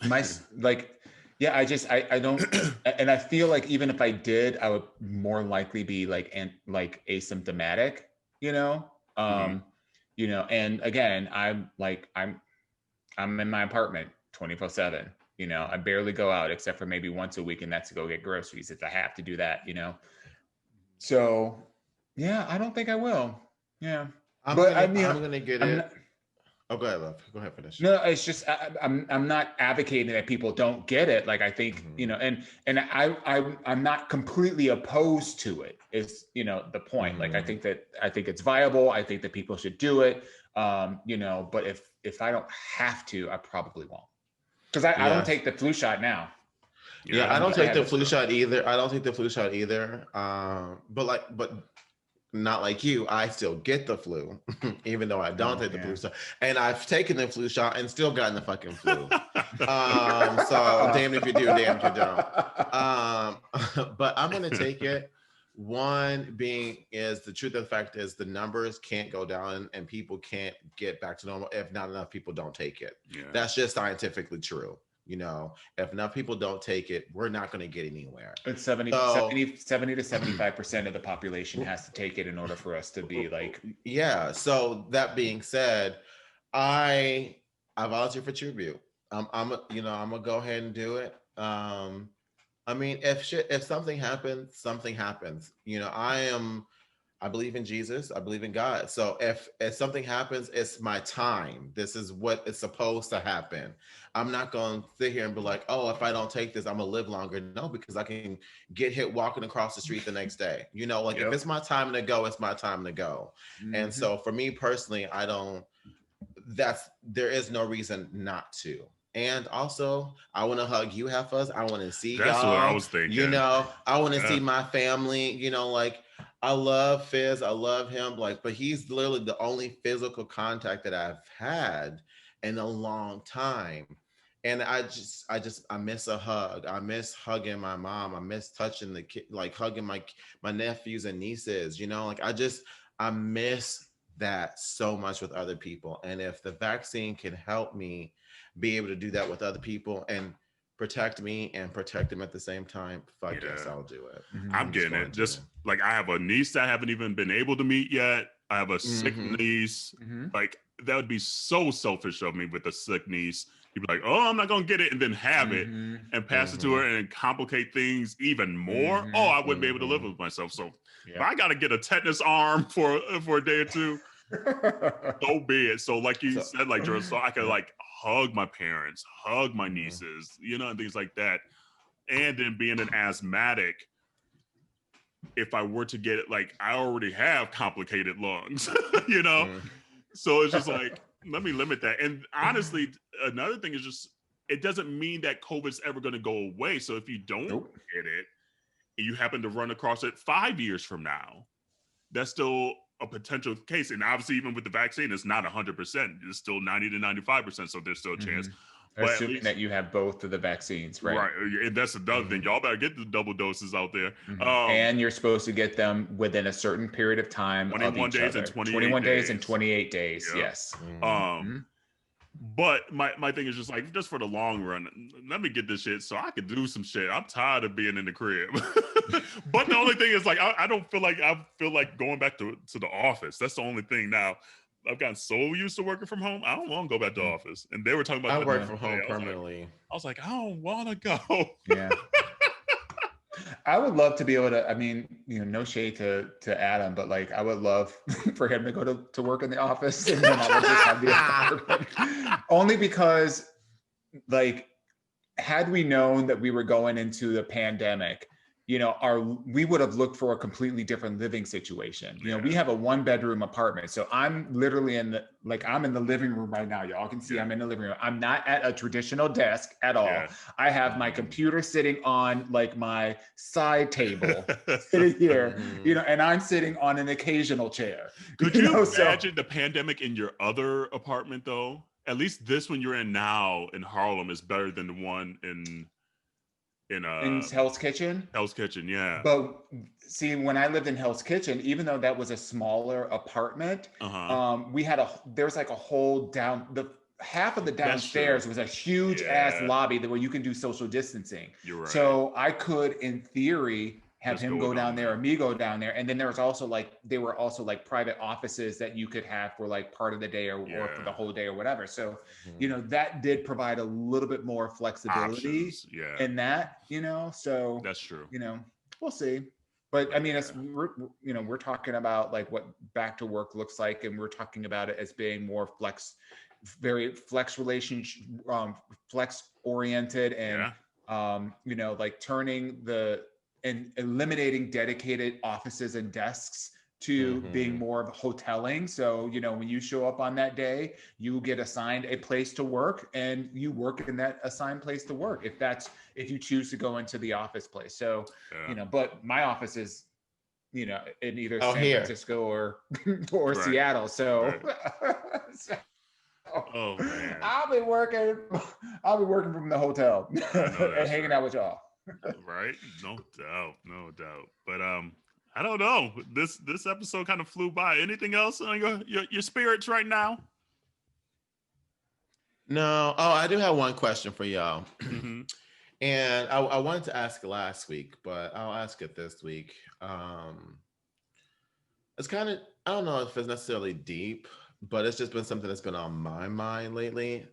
I don't, and I feel like even if I did, I would more likely be like asymptomatic, and again, I'm in my apartment 24/7, I barely go out except for maybe once a week, and that's to go get groceries if I have to do that, So yeah, I don't think I will. Yeah. I'm going to get it. Go ahead, love. Go ahead, finish. No, it's just I'm not advocating that people don't get it. Like I think and I'm not completely opposed to it. Is the point? Like I think it's viable. I think that people should do it. But if I don't have to, I probably won't. Because I don't take the flu shot now. Yeah, I don't take the flu shot either. But not like you, I still get the flu, even though I don't take the flu shot. And I've taken the flu shot and still gotten the fucking flu. So damn if you do, damn if you don't. But I'm gonna take it. One being is the truth of the fact is the numbers can't go down and people can't get back to normal if not enough people don't take it. Yeah. That's just scientifically true. If enough people don't take it, we're not going to get anywhere. It's 70 to 75% of the population has to take it in order for us to be like. Yeah. So that being said, I volunteer for tribute. I'm gonna go ahead and do it. If something happens, something happens. I believe in Jesus. I believe in God. So if something happens, it's my time. This is what is supposed to happen. I'm not going to sit here and be like, oh, if I don't take this, I'm going to live longer. No, because I can get hit walking across the street the next day. If it's my time to go, it's my time to go. And so for me personally, there is no reason not to. And also, I want to hug you, Heifas. I want to see y'all. That's what I was thinking. I want to see my family. I love Fizz. I love him. But he's literally the only physical contact that I've had in a long time. And I miss a hug. I miss hugging my mom. I miss touching the kid, hugging my nephews and nieces. I miss that so much with other people. And if the vaccine can help me be able to do that with other people and protect me and protect them at the same time, yes, I'll do it. I'm getting it. Just like I have a niece that I haven't even been able to meet yet. I have a sick niece. Like that would be so selfish of me with a sick niece. You'd be like, oh, I'm not gonna get it, and then have it and pass it to her and complicate things even more. Oh, I wouldn't be able to live with myself. So if I gotta get a tetanus arm for a day or two, so be it. So like you said, like Jerrell, so I could like hug my parents, hug my nieces, you know, and things like that. And then being an asthmatic, if I were to get it, like I already have complicated lungs, you know? So it's just like, let me limit that. And honestly, another thing is just, it doesn't mean that COVID's ever going to go away. So if you don't get it, and you happen to run across it 5 years from now, that's still a potential case. And obviously, even with the vaccine, it's not 100%. It's still 90 to 95%. So there's still a chance. But assuming that you have both of the vaccines, right? Right. And that's another thing. Y'all better get the double doses out there. And you're supposed to get them within a certain period of time. 21 of each days other. and 21 days and 28 days. Yep. Yes. But my thing is just like, just for the long run, let me get this shit so I can do some shit. I'm tired of being in the crib. But the only thing is like, I don't feel like going back to the office. That's the only thing now. I've gotten so used to working from home. I don't want to go back to the office. And they were talking about I work from home permanently. I was like, I don't want to go. Yeah. I would love to be able to, I mean, you know, no shade to Adam, but like, I would love for him to go to work in the office and then I would just have the apartment. Only because like, had we known that we were going into the pandemic, you know, we would have looked for a completely different living situation. You know, we have a 1-bedroom apartment. So I'm literally I'm in the living room right now. Y'all can see I'm in the living room. I'm not at a traditional desk at all. Yeah. I have my computer sitting on like my side table sitting here, you know, and I'm sitting on an occasional chair. Could you imagine the pandemic in your other apartment though? At least this one you're in now in Harlem is better than the one in Hell's Kitchen? Hell's Kitchen, yeah. But see, when I lived in Hell's Kitchen, even though that was a smaller apartment, there was like a whole half of the downstairs was a huge ass lobby where you can do social distancing. You're right. So I could, in theory, have him go down there or me go down there. And then there were also like private offices that you could have for like part of the day or for the whole day or whatever. So, you know, that did provide a little bit more flexibility in that, you know, so that's true. You know, we'll see. But I mean, we're talking about like what back to work looks like. And we're talking about it as being more very flex relationship, flex oriented and, you know, like turning and eliminating dedicated offices and desks to being more of hoteling. So, you know, when you show up on that day, you get assigned a place to work and you work in that assigned place to work if you choose to go into the office place. So, you know, but my office is, you know, in either San Francisco or Seattle. So, oh man. I'll be working from the hotel and hanging out with y'all. Right, no doubt. But I don't know. This episode kind of flew by. Anything else on your spirits right now? No. Oh, I do have one question for y'all, and I wanted to ask it last week, but I'll ask it this week. It's kind of, I don't know if it's necessarily deep, but it's just been something that's been on my mind lately.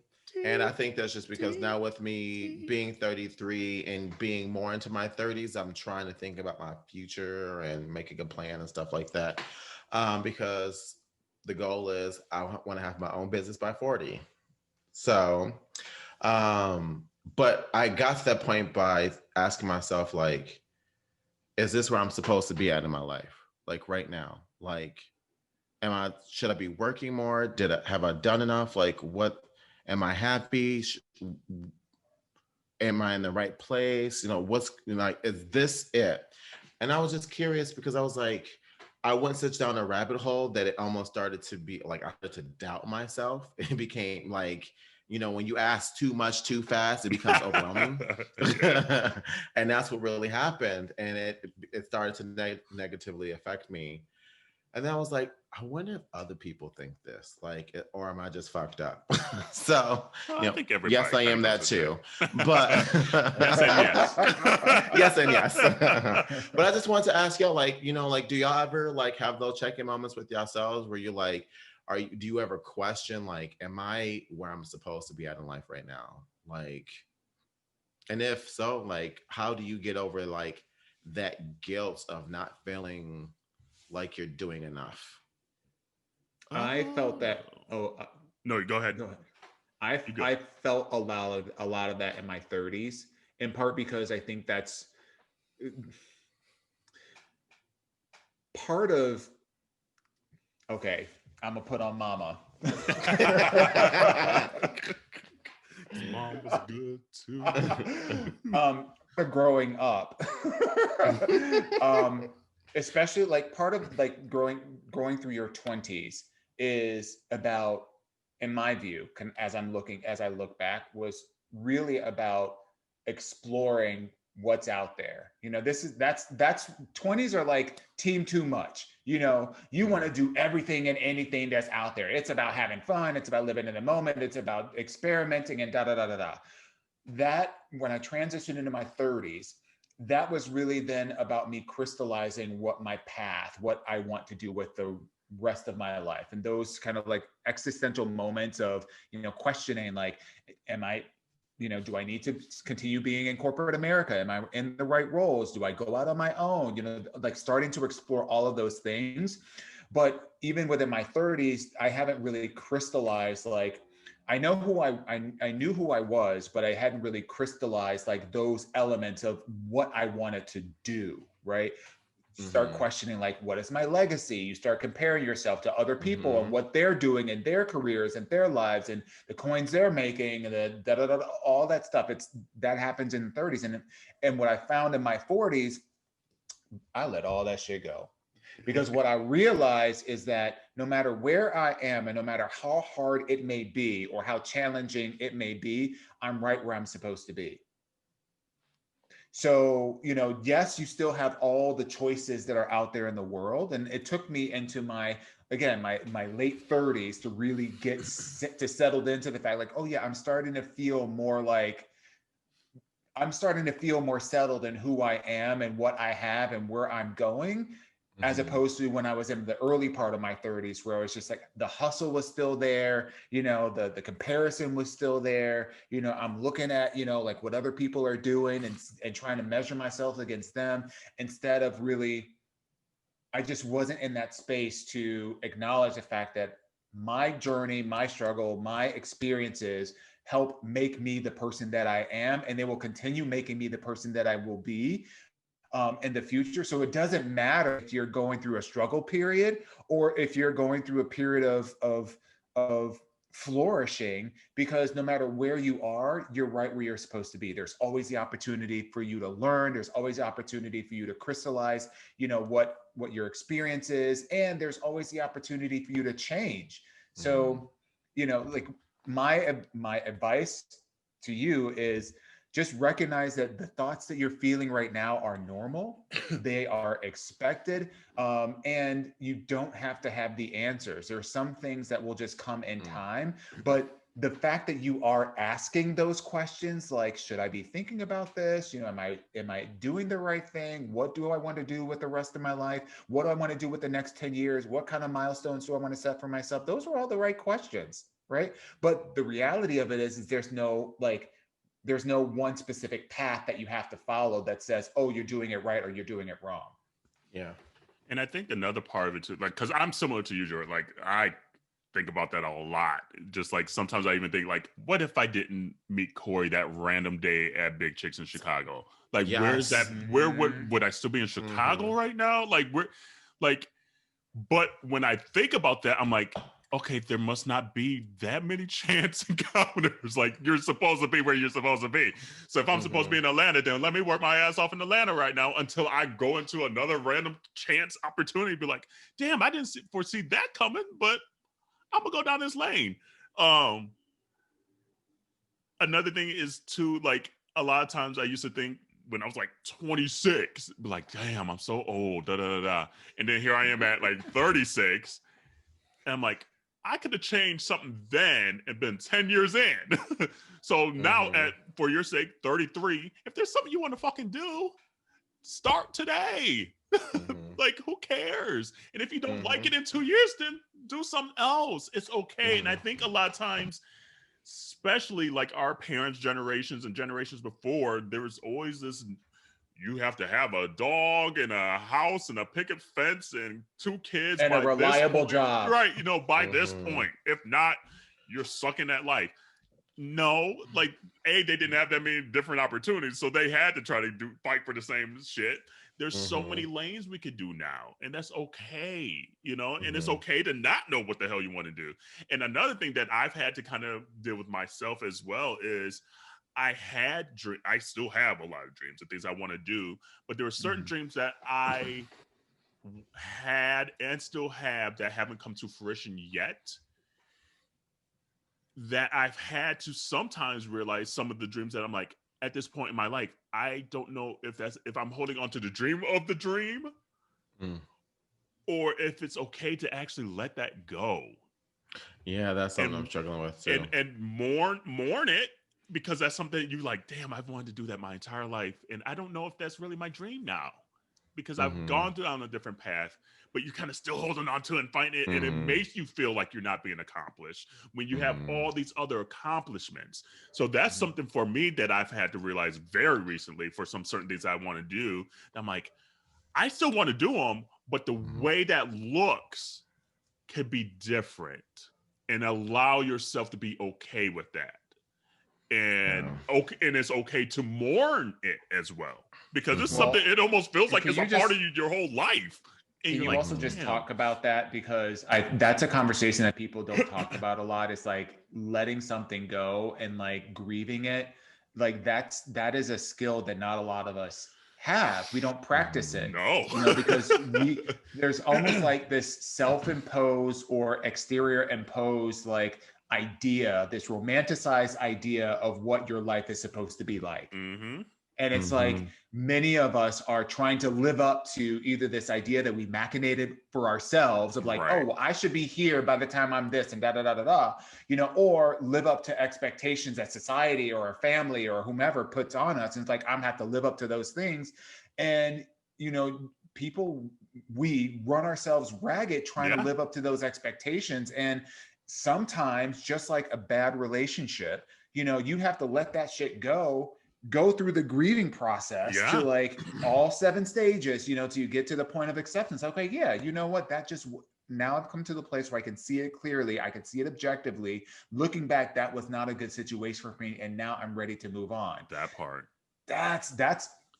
And I think that's just because now with me being 33 and being more into my 30s, I'm trying to think about my future and making a plan and stuff like that. Because the goal is I want to have my own business by 40. So, but I got to that point by asking myself, like, is this where I'm supposed to be at in my life? Like right now, like, should I be working more? Have I done enough? Like, what? Am I happy? Am I in the right place? You know, is this it? And I was just curious because I was like, I went such down a rabbit hole that it almost started to be like, I started to doubt myself. It became like, you know, when you ask too much too fast, it becomes overwhelming. And that's what really happened. And it started to negatively affect me. And then I was like, I wonder if other people think this, like, or am I just fucked up? So, well, I think everybody yes, I am that too. But yes and yes. Yes and yes. But I just wanted to ask y'all, like, you know, like, do y'all ever like have those check-in moments with yourselves where you're like, do you ever question, like, am I where I'm supposed to be at in life right now? Like, and if so, like, how do you get over like that guilt of not feeling like you're doing enough? I felt that. No, go ahead. Go ahead. I felt a lot of that in my 30s, in part because I think that's part of. Okay, I'm gonna put on Mama. Mom was good too. Growing up, especially like part of like growing through your 20s is about, in my view, as I look back, was really about exploring what's out there. You know, that's 20s are like team too much. You know, you want to do everything and anything that's out there. It's about having fun. It's about living in the moment. It's about experimenting and da da da da da. That, when I transitioned into my 30s, that was really then about me crystallizing what my path, what I want to do with the rest of my life. And those kind of like existential moments of, you know, questioning, like, am I, you know, do I need to continue being in corporate America? Am I in the right roles? Do I go out on my own? You know, like starting to explore all of those things. But even within my 30s, I haven't really crystallized, like, I know who I knew who I was, but I hadn't really crystallized like those elements of what I wanted to do, right? Start questioning, like, what is my legacy? You start comparing yourself to other people and what they're doing in their careers and their lives and the coins they're making and the da da da, all that stuff. That happens in the 30s. And what I found in my 40s, I let all that shit go. Because what I realized is that no matter where I am and no matter how hard it may be or how challenging it may be, I'm right where I'm supposed to be. So, you know, yes, you still have all the choices that are out there in the world. And it took me into my late 30s to really get settled into the fact, like, oh yeah, I'm starting to feel more settled in who I am and what I have and where I'm going. As opposed to when I was in the early part of my 30s, where it was just like the hustle was still there, you know, the comparison was still there. You know, I'm looking at, you know, like what other people are doing and trying to measure myself against them, instead of really, I just wasn't in that space to acknowledge the fact that my journey, my struggle, my experiences help make me the person that I am, and they will continue making me the person that I will be in the future. So it doesn't matter if you're going through a struggle period or if you're going through a period of flourishing, because no matter where you are, you're right where you're supposed to be. There's always the opportunity for you to learn. There's always the opportunity for you to crystallize, you know, what your experience is, and there's always the opportunity for you to change. So, you know, like my advice to you is, just recognize that the thoughts that you're feeling right now are normal. They are expected. And you don't have to have the answers. There are some things that will just come in time. But the fact that you are asking those questions, like, should I be thinking about this? You know, am I doing the right thing? What do I want to do with the rest of my life? What do I want to do with the next 10 years? What kind of milestones do I want to set for myself? Those are all the right questions, right? But the reality of it is there's no one specific path that you have to follow that says, oh, you're doing it right or you're doing it wrong. Yeah. And I think another part of it too, like, because I'm similar to you, Jordan. Like, I think about that a lot. Just like sometimes I even think, like, what if I didn't meet Corey that random day at Big Chicks in Chicago? Like, where's that? Where would I still be in Chicago right now? But when I think about that, I'm like, okay, there must not be that many chance encounters. Like, you're supposed to be where you're supposed to be. So if I'm supposed to be in Atlanta, then let me work my ass off in Atlanta right now until I go into another random chance opportunity. Be like, damn, I didn't foresee that coming, but I'm gonna go down this lane. Another thing is too, like, a lot of times I used to think when I was like 26, be like, damn, I'm so old, da da da da. And then here I am at like 36, and I'm like, I could have changed something then and been 10 years in. So now for your sake, 33, if there's something you want to fucking do, start today. Like, who cares? And if you don't like it in 2 years, then do something else. It's okay. And I think a lot of times, especially like our parents' generations and generations before, there was always this, you have to have a dog and a house and a picket fence and 2 kids and a reliable point. job. Right. You know, by this point. If not, you're sucking at life. No, like, they didn't have that many different opportunities, so they had to try to fight for the same shit. There's so many lanes we could do now, and that's okay, you know, and it's okay to not know what the hell you want to do. And another thing that I've had to kind of deal with myself as well is I still have a lot of dreams and things I want to do, but there are certain dreams that I had and still have that haven't come to fruition yet, that I've had to sometimes realize some of the dreams that I'm like, at this point in my life, I don't know if I'm holding on to the dream of the dream or if it's okay to actually let that go. Yeah, that's something I'm struggling with too. And mourn it, because that's something you like, damn, I've wanted to do that my entire life. And I don't know if that's really my dream now, because I've gone down a different path, but you're kind of still holding on to it and fighting it. And it makes you feel like you're not being accomplished when you have all these other accomplishments. So that's something for me that I've had to realize very recently for some certain things I want to do. I'm like, I still want to do them, but the way that looks could be different, and allow yourself to be okay with that. And and it's okay to mourn it as well, because it's something, it almost feels like it's a part of your whole life. And can you like, also just talk about that, because that's a conversation that people don't talk about a lot. It's like letting something go and like grieving it. Like that is a skill that not a lot of us have. We don't practice it. No. You know, because there's almost like this self-imposed or exterior imposed like idea, this romanticized idea of what your life is supposed to be like. And it's like many of us are trying to live up to either this idea that we machinated for ourselves of like, oh, well, I should be here by the time I'm this and da da da da da, you know, or live up to expectations that society or a family or whomever puts on us. And it's like, I'm have to live up to those things. And, you know, we run ourselves ragged trying to live up to those expectations. And sometimes, just like a bad relationship, you know, you have to let that shit go through the grieving process to like all 7 stages, you know, till you get to the point of acceptance. Okay, yeah, you know what, now I've come to the place where I can see it clearly, I can see it objectively. Looking back, that was not a good situation for me, and now I'm ready to move on. That part. That's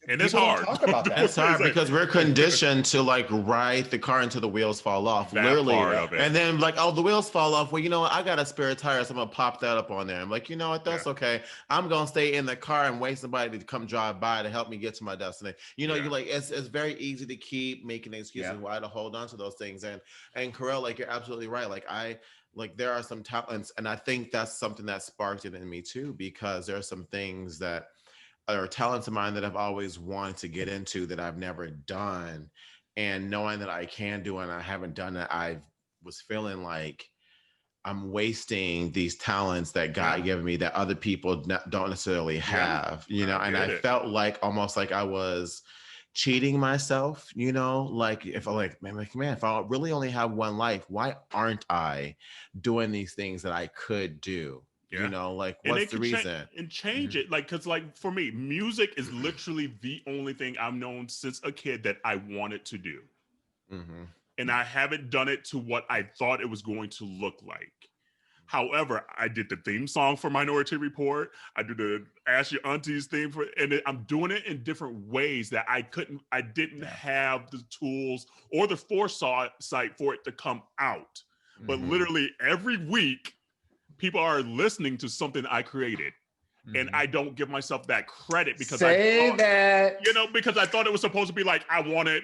and it's hard. Talk about that. It's hard because we're conditioned to like ride the car until the wheels fall off, literally. And then like, oh, the wheels fall off. Well, you know what? I got a spare tire, so I'm gonna pop that up on there. I'm like, you know what? That's okay. I'm gonna stay in the car and wait somebody to come drive by to help me get to my destination. You know, you're like, it's very easy to keep making excuses why to hold on to those things. And Kerel, like, you're absolutely right. Like there are some talents, and I think that's something that sparked it in me too, because there are some things that or talents of mine that I've always wanted to get into that I've never done, and knowing that I can do it and I haven't done it, I was feeling like I'm wasting these talents that God gave me that other people don't necessarily have, you know, and I felt like almost like I was cheating myself, you know, like if I man, if I really only have one life, why aren't I doing these things that I could do? You know, like, what's the reason? And change it. Like, because like for me, music is literally the only thing I've known since a kid that I wanted to do. And I haven't done it to what I thought it was going to look like. However, I did the theme song for Minority Report. I do the Ask Your Aunties theme and I'm doing it in different ways that I didn't have the tools or the foresight for it to come out. But literally every week, people are listening to something I created, and I don't give myself that credit because because I thought it was supposed to be like, I wanted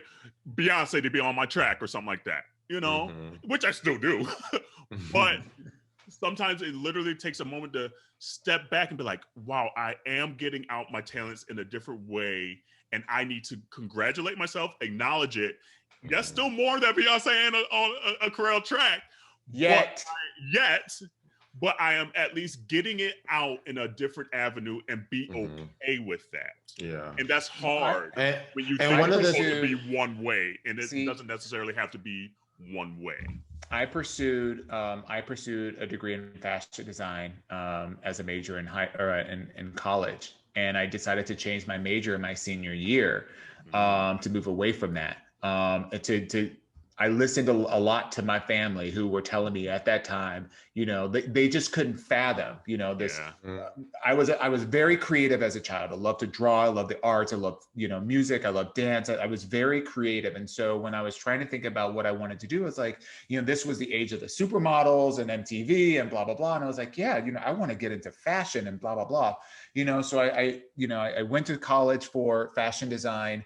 Beyonce to be on my track or something like that, you know, which I still do. But sometimes it literally takes a moment to step back and be like, wow, I am getting out my talents in a different way, and I need to congratulate myself, acknowledge it. Yes, still more than Beyonce on a Kerel track. But I am at least getting it out in a different avenue and be okay with that. Yeah. And that's hard when you think it's supposed to be one way, and it doesn't necessarily have to be one way. I pursued a degree in fashion design as a major in college. And I decided to change my major in my senior year to move away from that. I listened a lot to my family who were telling me at that time, you know, they just couldn't fathom, you know, this. I was very creative as a child. I loved to draw. I loved the arts. I loved, you know, music. I loved dance. I was very creative. And so when I was trying to think about what I wanted to do, it was like, you know, this was the age of the supermodels and MTV and blah, blah, blah. And I was like, yeah, you know, I want to get into fashion and blah, blah, blah. You know, so I went to college for fashion design,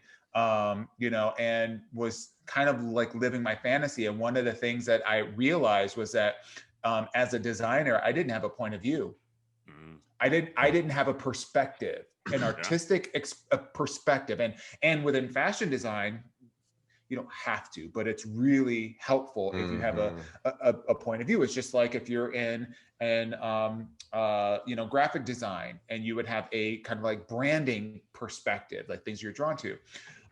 you know, and was kind of like living my fantasy. And one of the things that I realized was that as a designer, I didn't have a point of view. I didn't have a perspective, an artistic perspective. And within fashion design, you don't have to, but it's really helpful if you have a point of view. It's just like if you're in you know, graphic design, and you would have a kind of like branding perspective, like things you're drawn to.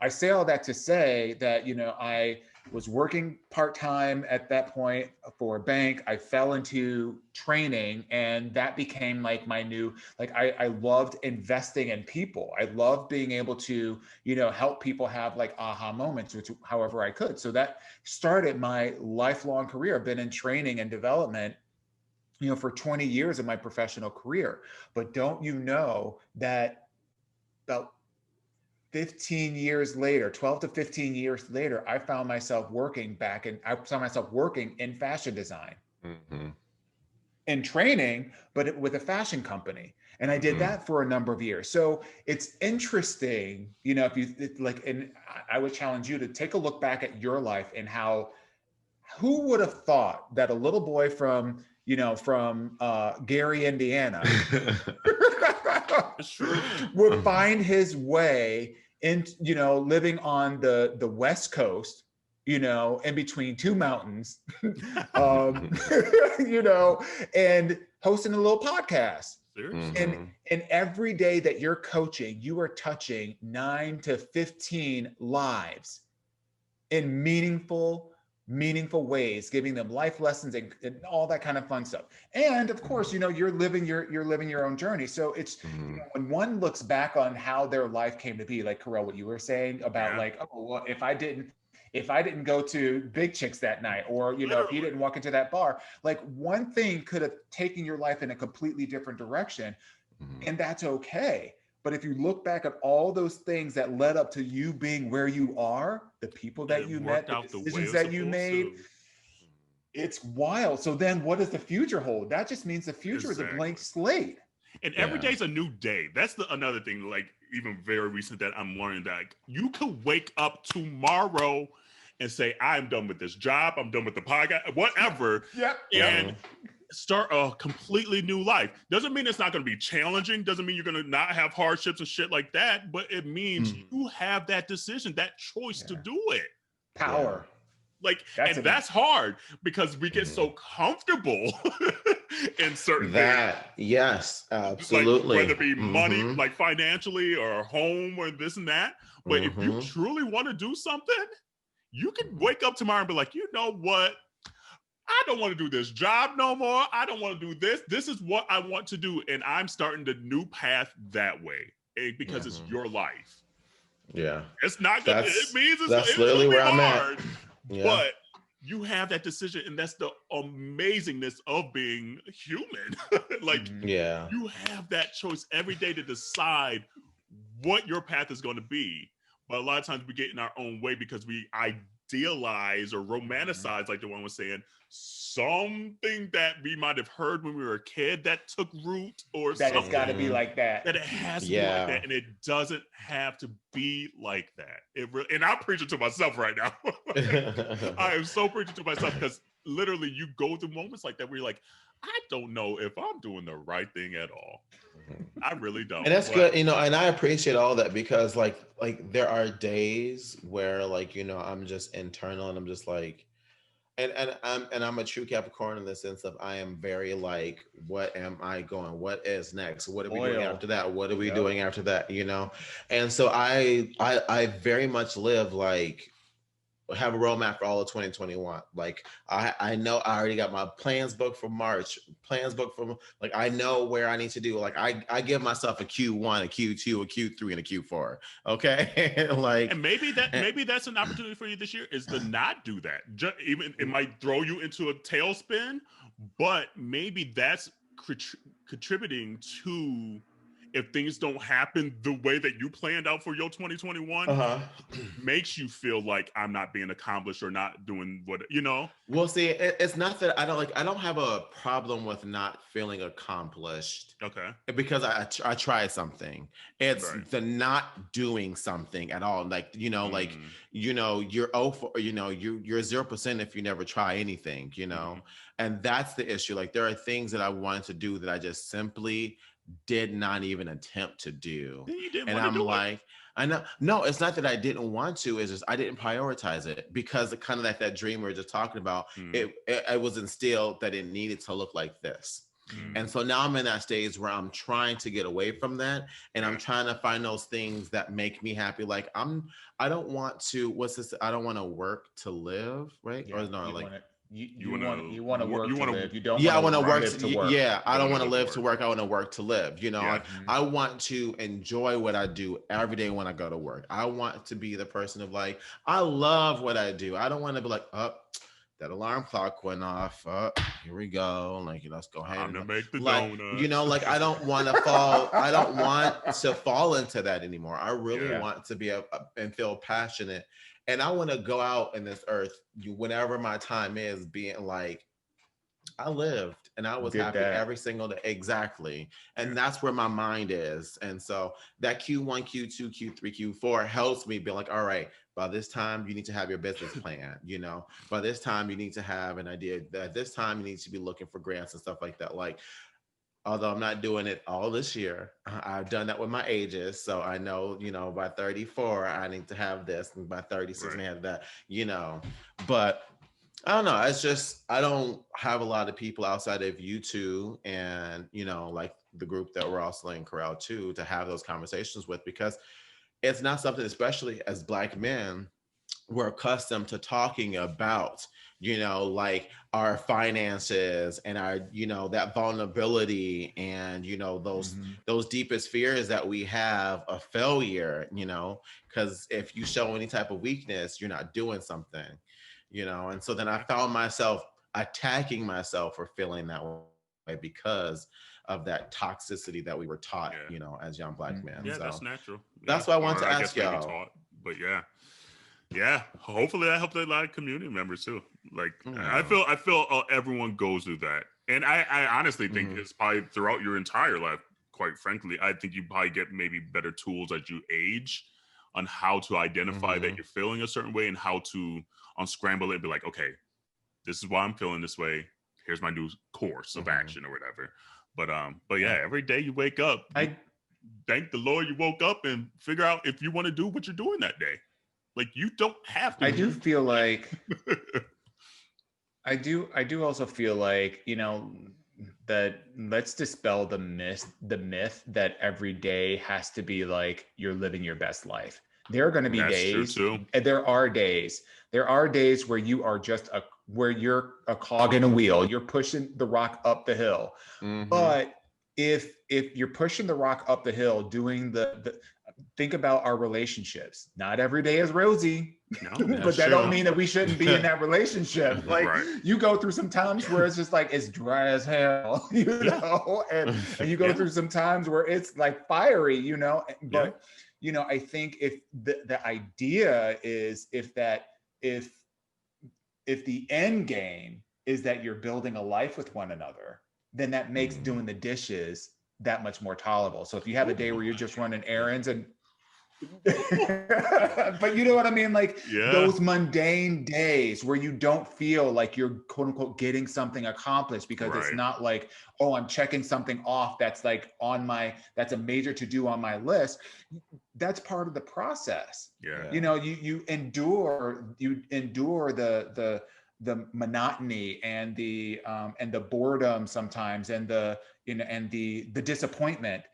I say all that to say that, you know, I was working part-time at that point for a bank. I fell into training, and that became like my new, like, I loved investing in people. I loved being able to, you know, help people have like aha moments, which however I could. So that started my lifelong career. I've been in training and development, you know, for 20 years of my professional career. But don't you know that about 15 years later, 12 to 15 years later, I found myself working in fashion design, in training, but with a fashion company. And I did that for a number of years. So it's interesting, you know, and I would challenge you to take a look back at your life and who would have thought that a little boy from Gary, Indiana, would find his way in, you know, living on the West Coast, you know, in between two mountains, you know, and hosting a little podcast. And every day that you're coaching, you are touching 9 to 15 lives in meaningful ways, giving them life lessons and all that kind of fun stuff. And of course, you know, you're living your own journey. So it's, you know, when one looks back on how their life came to be, like Kerel, what you were saying about like, oh, well, if I didn't go to Big Chicks that night, or, you know, if you didn't walk into that bar, like one thing could have taken your life in a completely different direction. And that's okay. But if you look back at all those things that led up to you being where you are, the people that you met, the decisions that you made, it's wild. So then what does the future hold? That just means the future is a blank slate. And every day's a new day. That's another thing, like even very recent, that I'm learning, that you could wake up tomorrow and say, I'm done with this job, I'm done with the podcast, whatever. And start a completely new life. Doesn't mean it's not going to be challenging. Doesn't mean you're going to not have hardships and shit like that. But it means you have that decision, that choice to do it. Power. Like, that's hard because we get so comfortable in certain things. Yes, absolutely. Like, whether it be money, like financially, or home, or this and that. But if you truly want to do something, you can wake up tomorrow and be like, you know what? I don't want to do this job no more. I don't want to do this. This is what I want to do. And I'm starting the new path that way, because it's your life. Yeah. It's not good. It means it's literally where I'm hard, but you have that decision. And that's the amazingness of being human. Like, you have that choice every day to decide what your path is going to be. But a lot of times we get in our own way because we idealize or romanticize, like Dawon was saying, something that we might have heard when we were a kid that took root, or that it's got to be like that. That it has to be like that, and it doesn't have to be like that. And I'm preaching to myself right now. I am so preaching to myself, because literally you go through moments like that where you're like, I don't know if I'm doing the right thing at all. I really don't. And that's good, you know, and I appreciate all that, because like there are days where, like, you know, I'm just internal and I'm just like, and I'm a true Capricorn in the sense of I am very like, what am I going? What is next? What are we doing after that? What are we doing after that? You know? And so I very much live like, have a roadmap for all of 2021. Like I know I already got my plans booked for March, plans booked for like I know where I need to do. Like I give myself a Q1, a Q2, a Q3, and a Q4. Okay, like and maybe that's an opportunity for you this year is to not do that. Even it might throw you into a tailspin, but maybe that's contributing to. If things don't happen the way that you planned out for your 2021, makes you feel like I'm not being accomplished or not doing what, you know? Well, see, it's not that I don't have a problem with not feeling accomplished. Okay. Because I tried something. It's the not doing something at all. Like, like, you're 0 for, you're 0% if you never try anything, and that's the issue. Like, there are things that I wanted to do that I just simply did not even attempt to do. And I'm like, I know, no, it's not that I didn't want to, it's just I didn't prioritize it because it kind of like that dream we were just talking about, it was instilled that it needed to look like this. And so now I'm in that stage where I'm trying to get away from that. And I'm trying to find those things that make me happy. Like I don't want to, I don't want to work to live, right? Yeah, or no, like you want to work to live. You don't. Yeah, I want to work to work. Yeah, I don't want to live to work. I want to work to live. Like I want to enjoy what I do every day when I go to work. I want to be the person of like, I love what I do. I don't want to be like, that alarm clock went off. Here we go. Like, let's go ahead. I'm gonna make the like, donut. Like I don't want to fall. I don't want to fall into that anymore. I really want to be and feel passionate. And I want to go out in this earth, whenever my time is, being like, I lived and I was happy every single day. Exactly. And that's where my mind is. And so that Q1, Q2, Q3, Q4 helps me be like, all right, by this time you need to have your business plan, by this time you need to have an idea, that this time you need to be looking for grants and stuff like that. Like, although I'm not doing it all this year, I've done that with my ages. So I know, by 34, I need to have this, and by 36, I have that, but I don't know. It's just, I don't have a lot of people outside of you two and, like the group that we're also in Kerel too, to have those conversations with, because it's not something, especially as Black men, we're accustomed to talking about, like our finances and our, that vulnerability and, those deepest fears that we have of failure, because if you show any type of weakness, you're not doing something, and so then I found myself attacking myself for feeling that way because of that toxicity that we were taught, as young Black men. Yeah, so that's natural. That's what I want to ask y'all. But yeah, hopefully that helped a lot of community members too. Like I feel everyone goes through that, and I honestly think it's probably throughout your entire life. Quite frankly, I think you probably get maybe better tools as you age on how to identify that you're feeling a certain way and how to unscramble it and be like, okay, this is why I'm feeling this way. Here's my new course of action or whatever. But yeah, every day you wake up, thank the Lord you woke up and figure out if you want to do what you're doing that day. Like, you don't have to. I do feel like I do also feel like, that let's dispel the myth that every day has to be like you're living your best life. There are going to be days, and there are days where you are just where you're a cog in a wheel. You're pushing the rock up the hill. But if you're pushing the rock up the hill, doing the think about our relationships. Not every day is rosy, but that don't mean that we shouldn't be in that relationship. Like you go through some times where it's just like it's dry as hell, and you go through some times where it's like fiery, but I think if the idea is if the end game is that you're building a life with one another, then that makes doing the dishes that much more tolerable. So if you have a day where you're just running errands and but you know what I mean? Like those mundane days where you don't feel like you're quote unquote getting something accomplished because it's not like, oh, I'm checking something off that's like that's a major to do on my list. That's part of the process. You endure the monotony and the boredom sometimes and the disappointment,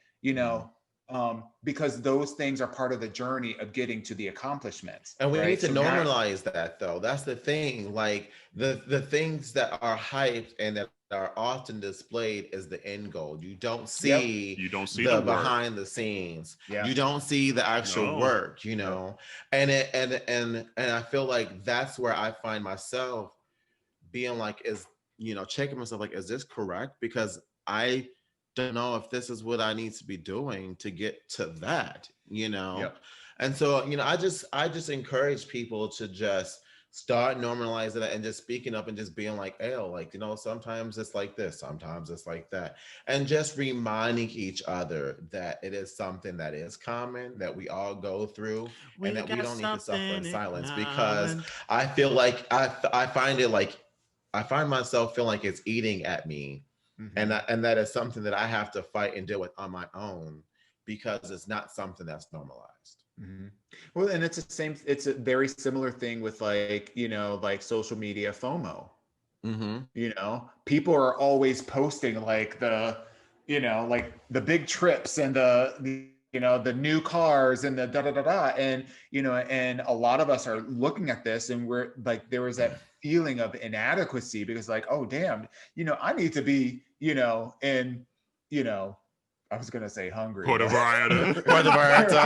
because those things are part of the journey of getting to the accomplishments. And we right? need to So normalize that, though. That's the thing. Like the things that are hyped and that are often displayed is the end goal. You don't see, you don't see the the work. behind the scenes. Yeah. You don't see the actual work, you know. And I feel like that's where I find myself being like, is, you know, checking myself like, is this correct? Because I don't know if this is what I need to be doing to get to that, you know. Yep. And so, you know, I just encourage people to just start normalizing it and just speaking up and just being like, "Hey, like, you know, sometimes it's like this, sometimes it's like that," and just reminding each other that it is something that is common, that we all go through, and that we don't need to suffer in silence. Because I feel like I find it like, I find myself feeling like it's eating at me. And that is something that I have to fight and deal with on my own, because it's not something that's normalized. Well, and it's a very similar thing with, like, you know, like social media FOMO. You know, people are always posting like the, you know, like the big trips and the you know, the new cars and the da da da da, and, you know, and a lot of us are looking at this and we're like, there was that feeling of inadequacy, because like, oh damn, you know, I need to be, you know, in, you know, I was gonna say hungry. Puerto Vallarta. Puerto Vallarta.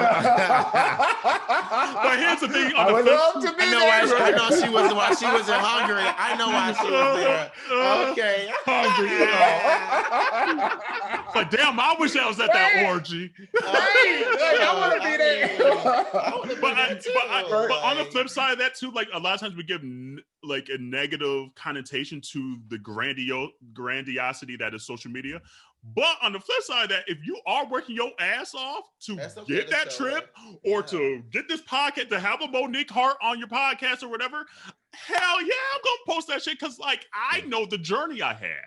But here's the thing. I would love to be there. I know she was, while she was in Hungary. I know why she was there. Okay. Hungry. Like, damn, I wish I was at that orgy. I want to be there. But on the flip side of that too, like a lot of times we give like a negative connotation to the grandiosity that is social media. But on the flip side of that, if you are working your ass off to get that trip or to get this podcast, to have a Monique Hart on your podcast or whatever, hell yeah, I'm gonna post that shit, because like I know the journey I had.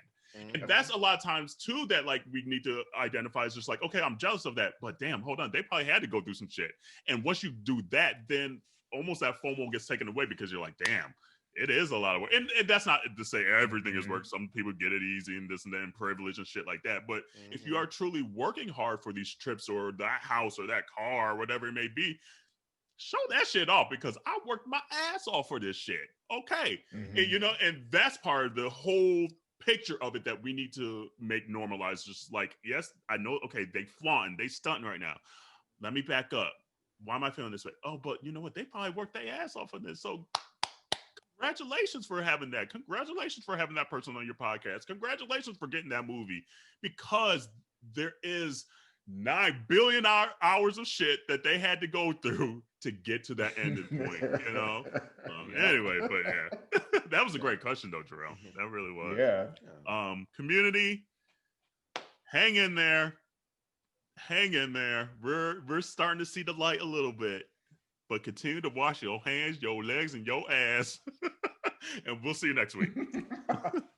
And that's a lot of times too that like we need to identify as just like, okay, I'm jealous of that, but damn, hold on, they probably had to go through some shit. And once you do that, then almost that FOMO gets taken away, because you're like, damn, it is a lot of work. And that's not to say everything is work. Some people get it easy and this and that and privilege and shit like that. But if you are truly working hard for these trips or that house or that car or whatever it may be, show that shit off, because I worked my ass off for this shit. Okay. And, you know, and that's part of the whole picture of it that we need to make normalized. Just like, yes, I know, okay, they flaunting, they stunting right now. Let me back up. Why am I feeling this way? Oh, but you know what? They probably worked their ass off on this. So congratulations for having that. Congratulations for having that person on your podcast. Congratulations for getting that movie, because there is 9 billion hours of shit that they had to go through to get to that ending point, you know? Anyway, but yeah, that was a great question though, Jerrell. That really was. Yeah. Community, hang in there. Hang in there. We're starting to see the light a little bit. But continue to wash your hands, your legs, and your ass. And we'll see you next week.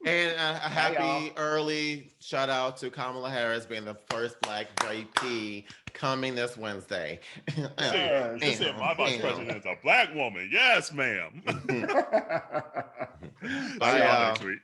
And a happy early shout out to Kamala Harris being the first Black VP coming this Wednesday. She said my vice president is a Black woman. Yes, ma'am. See y'all next week.